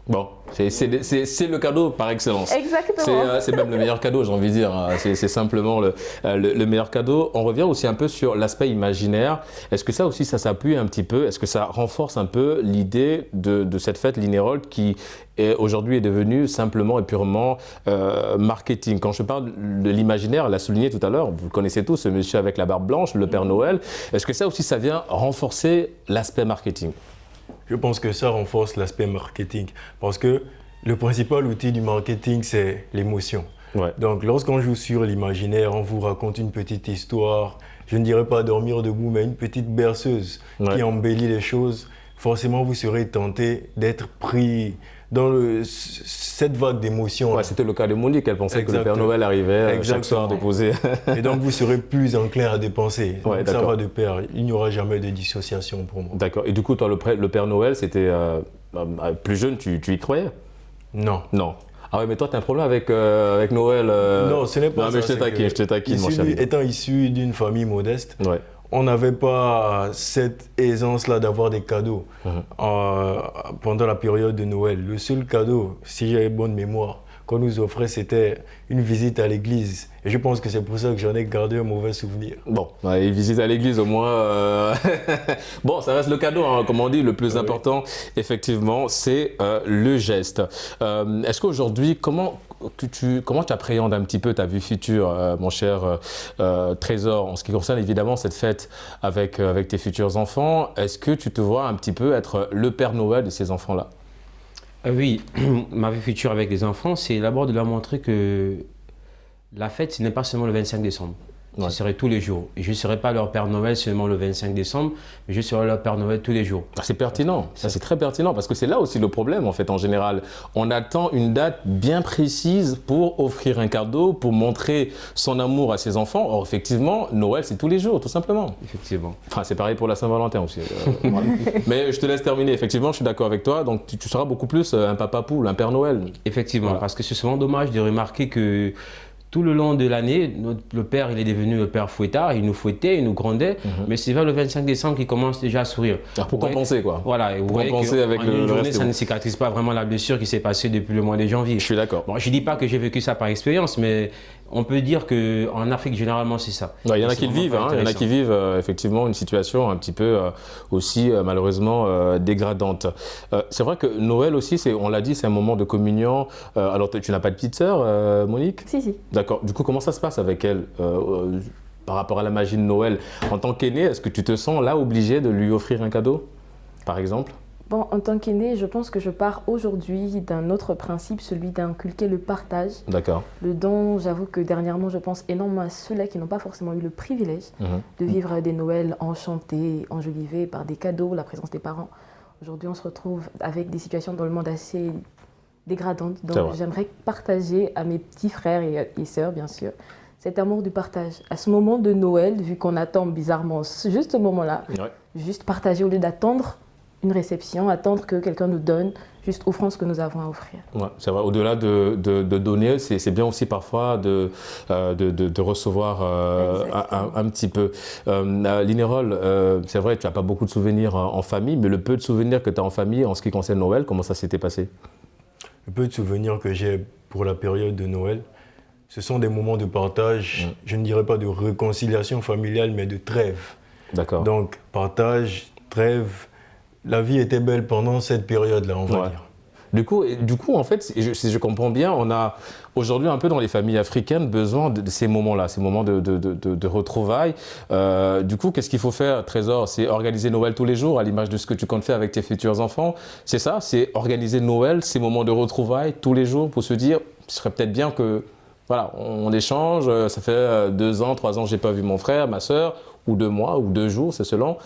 Bon, c'est le cadeau par excellence. Exactement. C'est même le meilleur cadeau, j'ai envie de dire. C'est simplement le meilleur cadeau. On revient aussi un peu sur l'aspect imaginaire. Est-ce que ça aussi, ça s'appuie un petit peu? Est-ce que ça renforce un peu l'idée de cette fête Linérold qui aujourd'hui est devenue simplement et purement marketing? Quand je parle de l'imaginaire, l'a souligné tout à l'heure, vous le connaissez tous, ce monsieur avec la barbe blanche, le Père Noël. Est-ce que ça aussi, ça vient renforcer l'aspect marketing? Je pense que ça renforce l'aspect marketing parce que le principal outil du marketing, c'est l'émotion. Donc, lorsqu'on joue sur l'imaginaire, on vous raconte une petite histoire, je ne dirais pas dormir debout, mais une petite berceuse qui embellit les choses. Forcément, vous serez tenté d'être pris dans cette vague d'émotions. C'était le cas de Monique, elle pensait que le Père Noël arrivait chaque soir déposer. Et donc, vous serez plus enclin à dépenser. Donc, ça va de pair. Il n'y aura jamais de dissociation pour moi. D'accord. Et du coup, toi, le Père Noël, c'était plus jeune, tu y croyais? Non. Non. Ah ouais, mais toi, tu as un problème avec Noël Non, ce n'est pas ça. Mais je te taquine, mon chéri. Étant issu d'une famille modeste, on n'avait pas cette aisance-là d'avoir des cadeaux pendant la période de Noël. Le seul cadeau, si j'avais bonne mémoire, qu'on nous offrait, c'était une visite à l'église. Et je pense que c'est pour ça que j'en ai gardé un mauvais souvenir. Bon, une visite à l'église au moins. Bon, ça reste le cadeau, hein, comme on dit. Le plus important, effectivement, c'est le geste. Est-ce qu'aujourd'hui, comment tu appréhendes un petit peu ta vie future, mon cher Trésor, en ce qui concerne évidemment cette fête avec tes futurs enfants? Est-ce que tu te vois un petit peu être le Père Noël de ces enfants-là? Oui, ma vie future avec les enfants, c'est d'abord de leur montrer que la fête, ce n'est pas seulement le 25 décembre. Ce serait tous les jours. Et je ne serai pas leur Père Noël seulement le 25 décembre, mais je serai leur Père Noël tous les jours. C'est pertinent, ça c'est très pertinent, parce que c'est là aussi le problème en fait en général. On attend une date bien précise pour offrir un cadeau, pour montrer son amour à ses enfants. Or effectivement, Noël c'est tous les jours, tout simplement. Effectivement. Enfin c'est pareil pour la Saint-Valentin aussi. Voilà. Mais je te laisse terminer, effectivement je suis d'accord avec toi, donc tu seras beaucoup plus un papa poule, un Père Noël. Effectivement, voilà. Parce que c'est souvent dommage de remarquer que tout le long de l'année, le père, il est devenu le père fouettard, il nous fouettait, il nous grondait, mais c'est vers le 25 décembre qu'il commence déjà à sourire. Pour compenser quoi. Voilà, et vous voyez qu'en une journée, ça ne cicatrise pas vraiment la blessure qui s'est passée depuis le mois de janvier. Je suis d'accord. Bon, je ne dis pas que j'ai vécu ça par expérience, mais on peut dire qu'en Afrique, généralement, c'est ça. Il y en a qui le vivent, il y en a qui vivent effectivement une situation un petit peu aussi malheureusement dégradante. C'est vrai que Noël aussi, on l'a dit, c'est un moment de communion. Alors tu n'as pas de petite sœur, Monique? Si. D'accord. Du coup, comment ça se passe avec elle par rapport à la magie de Noël? En tant qu'aîné, est-ce que tu te sens là obligé de lui offrir un cadeau, par exemple? Bon, en tant qu'aîné, je pense que je pars aujourd'hui d'un autre principe, celui d'inculquer le partage. D'accord. Le don, j'avoue que dernièrement, je pense énormément à ceux-là qui n'ont pas forcément eu le privilège de vivre des Noëls enchantés, enjolivés par des cadeaux, la présence des parents. Aujourd'hui, on se retrouve avec des situations dans le monde assez dégradantes. Donc, j'aimerais partager à mes petits frères et sœurs, bien sûr, cet amour du partage. À ce moment de Noël, vu qu'on attend bizarrement juste ce moment-là, juste partager au lieu d'attendre une réception, attendre que quelqu'un nous donne, juste offrant ce que nous avons à offrir. Ouais, c'est vrai. Au-delà de donner, c'est bien aussi parfois de recevoir un petit peu. Linérol, c'est vrai, tu n'as pas beaucoup de souvenirs en famille, mais le peu de souvenirs que tu as en famille en ce qui concerne Noël, comment ça s'était passé? Le peu de souvenirs que j'ai pour la période de Noël, ce sont des moments de partage, je ne dirais pas de réconciliation familiale, mais de trêve. D'accord. Donc, partage, trêve. La vie était belle pendant cette période-là, on va dire. Du coup, en fait, si je comprends bien, on a aujourd'hui un peu dans les familles africaines besoin de ces moments-là, ces moments de retrouvailles. Du coup, qu'est-ce qu'il faut faire, Trésor? C'est organiser Noël tous les jours, à l'image de ce que tu comptes faire avec tes futurs enfants. C'est ça, c'est organiser Noël, ces moments de retrouvailles tous les jours pour se dire, ce serait peut-être bien que, voilà, on échange. Ça fait 2 ans, 3 ans que je n'ai pas vu mon frère, ma sœur, ou 2 mois, ou 2 jours, c'est selon.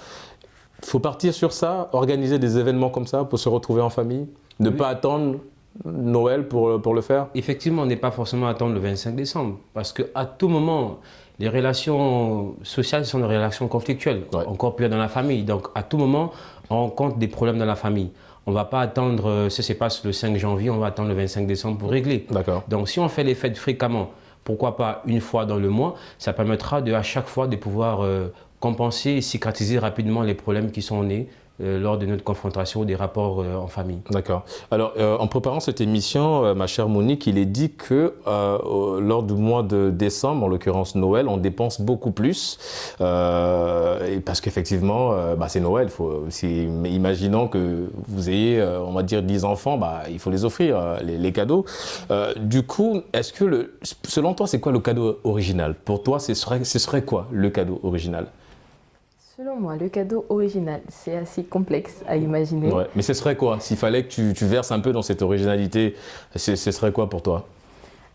Il faut partir sur ça, organiser des événements comme ça pour se retrouver en famille, ne pas attendre Noël pour le faire. Effectivement, on n'est pas forcément à attendre le 25 décembre parce qu'à tout moment, les relations sociales sont des relations conflictuelles, encore plus dans la famille. Donc à tout moment, on rencontre des problèmes dans la famille. On ne va pas attendre, si ça se passe le 5 janvier, on va attendre le 25 décembre pour régler. D'accord. Donc si on fait les fêtes fréquemment, pourquoi pas une fois dans le mois, ça permettra à chaque fois de pouvoir compenser et cicatriser rapidement les problèmes qui sont nés lors de notre confrontation ou des rapports en famille. D'accord. Alors, en préparant cette émission, ma chère Monique, il est dit que lors du mois de décembre, en l'occurrence Noël, on dépense beaucoup plus. Et parce qu'effectivement, c'est Noël. Imaginons que vous ayez, on va dire, 10 enfants, il faut les offrir, les cadeaux. Du coup, est-ce que, selon toi, c'est quoi le cadeau original? Pour toi, ce serait quoi le cadeau original? Selon moi, le cadeau original, c'est assez complexe à imaginer. Ouais, mais ce serait quoi? S'il fallait que tu verses un peu dans cette originalité, ce serait quoi pour toi?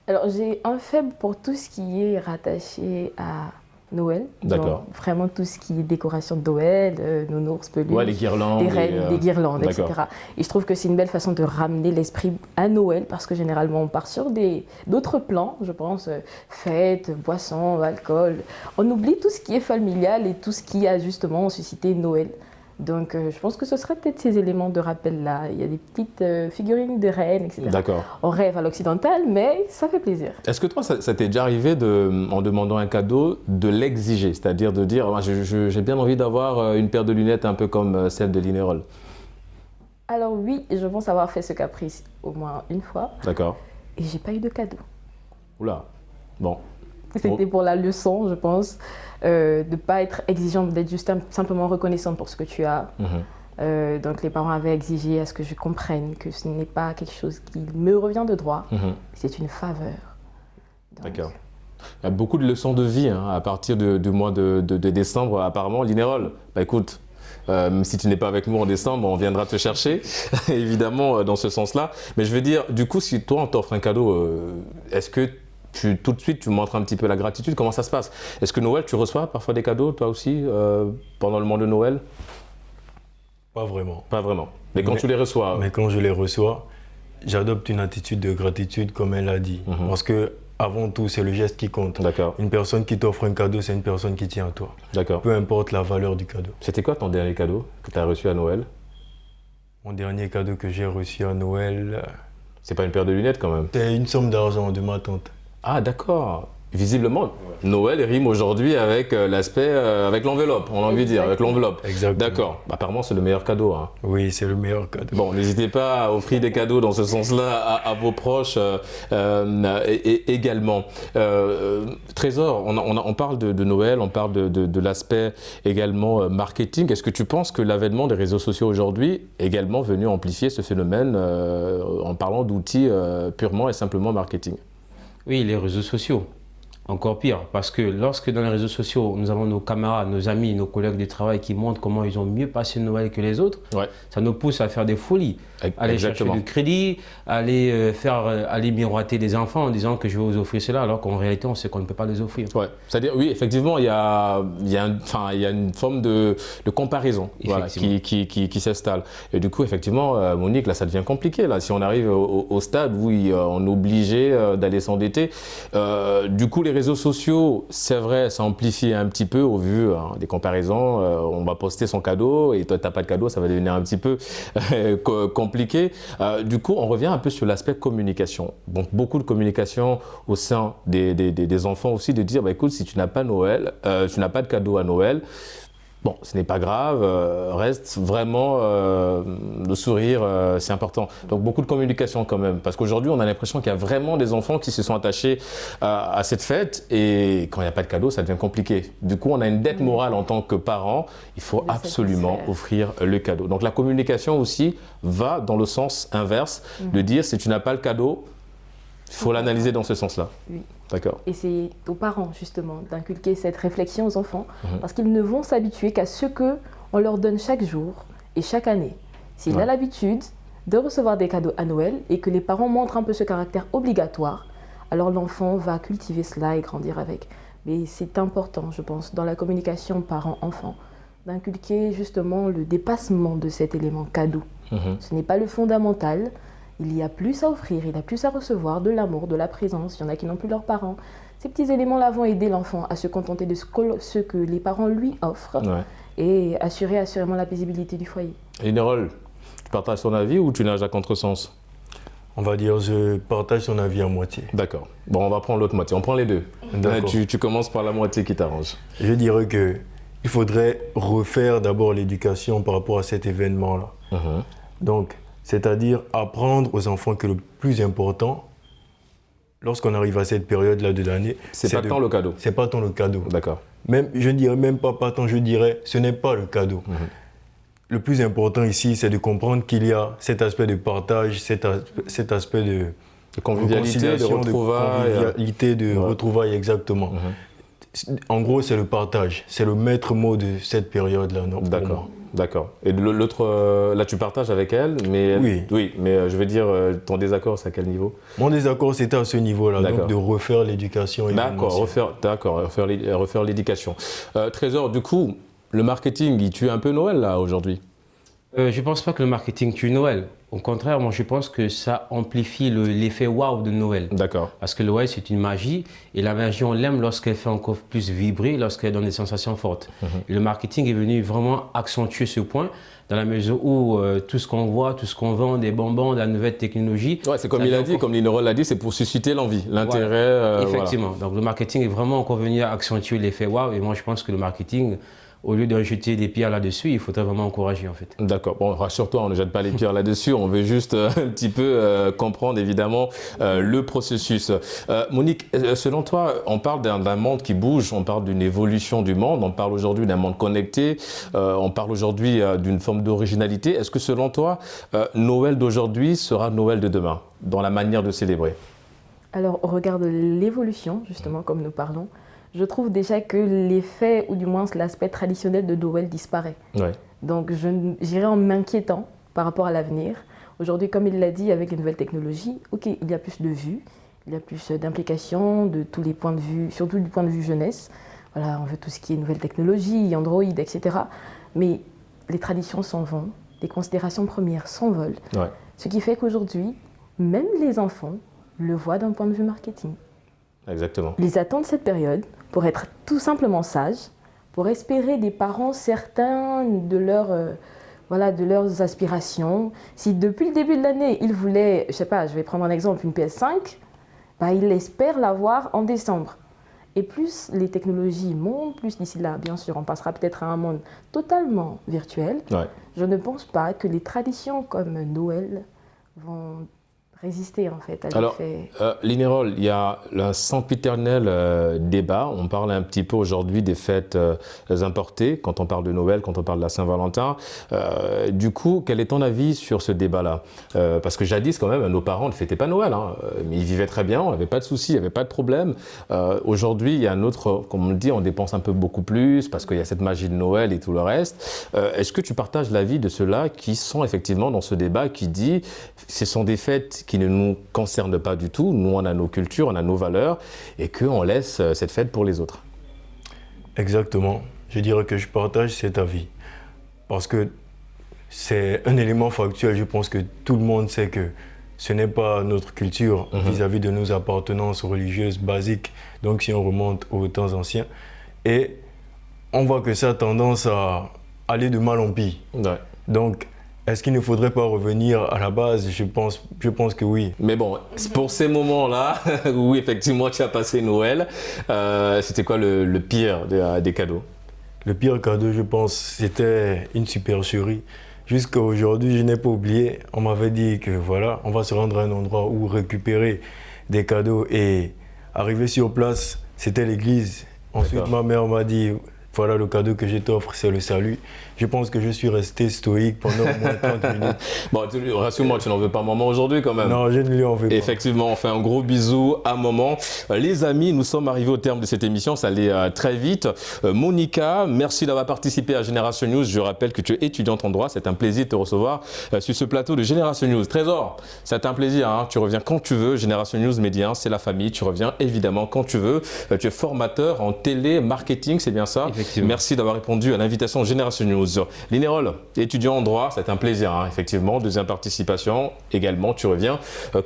Alors, j'ai un faible pour tout ce qui est rattaché à Noël. D'accord. Donc, vraiment tout ce qui est décoration de Noël, nounours, peluches, les guirlandes. Les reines, des guirlandes, etc. Et je trouve que c'est une belle façon de ramener l'esprit à Noël parce que généralement on part sur d'autres plans, je pense, fêtes, boissons, alcool. On oublie tout ce qui est familial et tout ce qui a justement suscité Noël. Donc je pense que ce serait peut-être ces éléments de rappel-là. Il y a des petites figurines de reines, etc. D'accord. On rêve à l'occidental, mais ça fait plaisir. Est-ce que toi, ça t'est déjà arrivé, en demandant un cadeau, de l'exiger? C'est-à-dire de dire, j'ai bien envie d'avoir une paire de lunettes un peu comme celle de Linérol. Alors oui, je pense avoir fait ce caprice au moins une fois. D'accord. et j'ai pas eu de cadeau. Oula, bon. C'était pour la leçon, je pense, de ne pas être exigeante, d'être juste simplement reconnaissante pour ce que tu as. Donc les parents avaient exigé à ce que je comprenne que ce n'est pas quelque chose qui me revient de droit, c'est une faveur. D'accord. Il y a beaucoup de leçons de vie à partir du mois de décembre, apparemment. Linérol, bah écoute, si tu n'es pas avec nous en décembre, on viendra te chercher, évidemment, dans ce sens-là. Mais je veux dire, du coup, si toi, on t'offre un cadeau, est-ce que tout de suite, tu montres un petit peu la gratitude? Comment ça se passe? Est-ce que Noël, tu reçois parfois des cadeaux, toi aussi, pendant le mois de Noël? Pas vraiment. Pas vraiment. Mais quand tu les reçois? Mais quand je les reçois, j'adopte une attitude de gratitude, comme elle l'a dit. Parce que avant tout, c'est le geste qui compte. D'accord. Une personne qui t'offre un cadeau, c'est une personne qui tient à toi. D'accord. Peu importe la valeur du cadeau. C'était quoi ton dernier cadeau que tu as reçu à Noël? Mon dernier cadeau que j'ai reçu à Noël... C'est pas une paire de lunettes quand même? C'est une somme d'argent de ma tante. Ah d'accord. Visiblement, Noël rime aujourd'hui avec l'aspect, avec l'enveloppe, on a envie de dire, avec l'enveloppe. Exactement. D'accord. Apparemment, c'est le meilleur cadeau. Oui, c'est le meilleur cadeau. Bon, n'hésitez pas à offrir des cadeaux dans ce sens-là à vos proches également. Trésor, on parle de Noël, on parle de l'aspect également marketing. Est-ce que tu penses que l'avènement des réseaux sociaux aujourd'hui est également venu amplifier ce phénomène en parlant d'outils purement et simplement marketing? Oui, les réseaux sociaux. Encore pire, parce que lorsque dans les réseaux sociaux, nous avons nos camarades, nos amis, nos collègues de travail qui montrent comment ils ont mieux passé Noël que les autres, ça nous pousse à faire des folies. Aller chercher du crédit, aller miroiter des enfants en disant que je vais vous offrir cela, alors qu'en réalité, on sait qu'on ne peut pas les offrir. Ouais. C'est-à-dire, oui, effectivement, il y a une forme de comparaison qui s'installe. Et du coup, effectivement, Monique, là, ça devient compliqué. Là. Si on arrive au stade où on est obligé d'aller s'endetter, du coup, les réseaux sociaux, c'est vrai, ça amplifie un petit peu au vu des comparaisons. On va poster son cadeau et toi, tu n'as pas de cadeau, ça va devenir un petit peu compliqué. Du coup, on revient un peu sur l'aspect communication. Donc, beaucoup de communication au sein des enfants aussi, de dire, bah, écoute, si tu n'as pas Noël, tu n'as pas de cadeau à Noël, bon, ce n'est pas grave, reste vraiment le sourire, c'est important. Donc beaucoup de communication quand même, parce qu'aujourd'hui on a l'impression qu'il y a vraiment des enfants qui se sont attachés à cette fête et quand il n'y a pas de cadeau, ça devient compliqué. Du coup, on a une dette morale en tant que parent, il faut absolument offrir le cadeau. Donc la communication aussi va dans le sens inverse, de dire si tu n'as pas le cadeau, il faut l'analyser dans ce sens-là. Oui. D'accord. Et c'est aux parents, justement, d'inculquer cette réflexion aux enfants, parce qu'ils ne vont s'habituer qu'à ce qu'on leur donne chaque jour et chaque année. S'il a l'habitude de recevoir des cadeaux à Noël et que les parents montrent un peu ce caractère obligatoire, alors l'enfant va cultiver cela et grandir avec. Mais c'est important, je pense, dans la communication parent-enfant, d'inculquer justement le dépassement de cet élément cadeau. Ce n'est pas le fondamental. Il y a plus à offrir, il y a plus à recevoir, de l'amour, de la présence. Il y en a qui n'ont plus leurs parents. Ces petits éléments-là vont aider l'enfant à se contenter de ce que les parents lui offrent et assurer assurément la paisibilité du foyer. Linérol, tu partages ton avis ou tu nages à contresens? On va dire, je partage ton avis à moitié. D'accord. Bon, on va prendre l'autre moitié. On prend les deux. Tu commences par la moitié qui t'arrange. Je dirais qu'il faudrait refaire d'abord l'éducation par rapport à cet événement-là. Donc, c'est-à-dire apprendre aux enfants que le plus important, lorsqu'on arrive à cette période-là de l'année, c'est pas tant le cadeau. C'est pas tant le cadeau. D'accord. Même, je ne dirais même pas tant, je dirais, ce n'est pas le cadeau. Le plus important ici, c'est de comprendre qu'il y a cet aspect de partage, cet aspect de convivialité, de retrouvailles. De retrouvailles, exactement. En gros, c'est le partage. C'est le maître mot de cette période-là. D'accord. D'accord. Et l'autre, là, tu partages avec elle, mais oui, mais je veux dire, ton désaccord, c'est à quel niveau? Mon désaccord, c'était à ce niveau-là, donc de refaire l'éducation. D'accord, refaire l'éducation. Trésor, du coup, le marketing, il tue un peu Noël, là, aujourd'hui? Je ne pense pas que le marketing tue Noël. Au contraire, moi je pense que ça amplifie l'effet waouh de Noël. D'accord. Parce que Noël, c'est une magie. Et la magie, on l'aime lorsqu'elle fait encore plus vibrer, lorsqu'elle donne des sensations fortes. Et le marketing est venu vraiment accentuer ce point, dans la mesure où tout ce qu'on voit, tout ce qu'on vend, des bonbons, de la nouvelle technologie. Ouais, c'est comme il a dit, comme Linérol l'a dit, c'est pour susciter l'envie, l'intérêt. Effectivement. Donc le marketing est vraiment encore venu accentuer l'effet waouh. Et moi je pense que le marketing, au lieu de jeter des pierres là-dessus, il faudrait vraiment encourager en fait. D'accord. Bon, rassure-toi, on ne jette pas les pierres là-dessus, on veut juste un petit peu comprendre évidemment le processus. Monique, selon toi, on parle d'un monde qui bouge, on parle d'une évolution du monde, on parle aujourd'hui d'un monde connecté, on parle aujourd'hui d'une forme d'originalité. Est-ce que selon toi, Noël d'aujourd'hui sera Noël de demain, dans la manière de célébrer? Alors, au regard de l'évolution, justement, comme nous parlons, je trouve déjà que l'effet, ou du moins l'aspect traditionnel de Noël disparaît. Ouais. Donc, j'irai en m'inquiétant par rapport à l'avenir. Aujourd'hui, comme il l'a dit, avec les nouvelles technologies, ok, il y a plus de vues, il y a plus d'implications de tous les points de vue, surtout du point de vue jeunesse. Voilà, on veut tout ce qui est nouvelles technologies, Android, etc. Mais les traditions s'en vont, les considérations premières s'envolent. Ouais. Ce qui fait qu'aujourd'hui, même les enfants le voient d'un point de vue marketing. Exactement. Ils attendent cette période pour être tout simplement sages, pour espérer des parents certains de leurs aspirations. Si depuis le début de l'année, ils voulaient, je ne sais pas, je vais prendre un exemple, une PS5, bah, ils espèrent l'avoir en décembre. Et plus les technologies montent, plus d'ici là, bien sûr, on passera peut-être à un monde totalement virtuel. Ouais. Je ne pense pas que les traditions comme Noël vont résister en fait à l'effet. Alors, Linérol, il y a un sempiternel débat. On parle un petit peu aujourd'hui des fêtes importées, quand on parle de Noël, quand on parle de la Saint-Valentin. Du coup, quel est ton avis sur ce débat-là? Parce que jadis, quand même, nos parents ne fêtaient pas Noël. Hein, mais ils vivaient très bien, on n'avait pas de soucis, il n'y avait pas de problème. Aujourd'hui, il y a un autre, comme on le dit, on dépense un peu beaucoup plus parce qu'il y a cette magie de Noël et tout le reste. Est-ce que tu partages l'avis de ceux-là qui sont effectivement dans ce débat qui dit ce sont des fêtes qui ne nous concernent pas du tout, nous on a nos cultures, on a nos valeurs et qu'on laisse cette fête pour les autres? Exactement, je dirais que je partage cet avis parce que c'est un élément factuel, je pense que tout le monde sait que ce n'est pas notre culture vis-à-vis de nos appartenances religieuses basiques, donc si on remonte aux temps anciens, et on voit que ça a tendance à aller de mal en pis. Ouais. Donc, est-ce qu'il ne faudrait pas revenir à la base? Je pense que oui. Mais bon, pour ces moments-là, où effectivement tu as passé Noël, c'était quoi le pire des cadeaux? Le pire cadeau, je pense, c'était une supercherie. Jusqu'à aujourd'hui, je n'ai pas oublié, on m'avait dit que voilà, on va se rendre à un endroit où récupérer des cadeaux et arriver sur place, c'était l'église. Ensuite, ma mère m'a dit, voilà le cadeau que je t'offre, c'est le salut. Je pense que je suis resté stoïque pendant au moins 30 minutes. Bon, rassure-moi, tu n'en veux pas maman aujourd'hui quand même? Non, je ne lui en veux pas. Effectivement, on fait un gros bisou à maman. Les amis, nous sommes arrivés au terme de cette émission, ça allait très vite. Monica, merci d'avoir participé à Génération News. Je rappelle que tu es étudiante en droit, c'est un plaisir de te recevoir sur ce plateau de Génération News. Trésor, c'est un plaisir, hein. Tu reviens quand tu veux. Génération News Média, c'est la famille, tu reviens évidemment quand tu veux. Tu es formateur en télé-marketing, c'est bien ça? Merci d'avoir répondu à l'invitation Génération News. Linérol, étudiant en droit, c'est un plaisir, hein, effectivement. Deuxième participation, également, tu reviens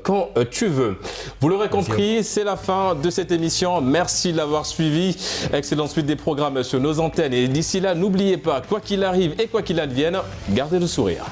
quand tu veux. Vous l'aurez compris, c'est la fin de cette émission. Merci de l'avoir suivi. Excellente suite des programmes sur nos antennes. Et d'ici là, n'oubliez pas, quoi qu'il arrive et quoi qu'il advienne, gardez le sourire.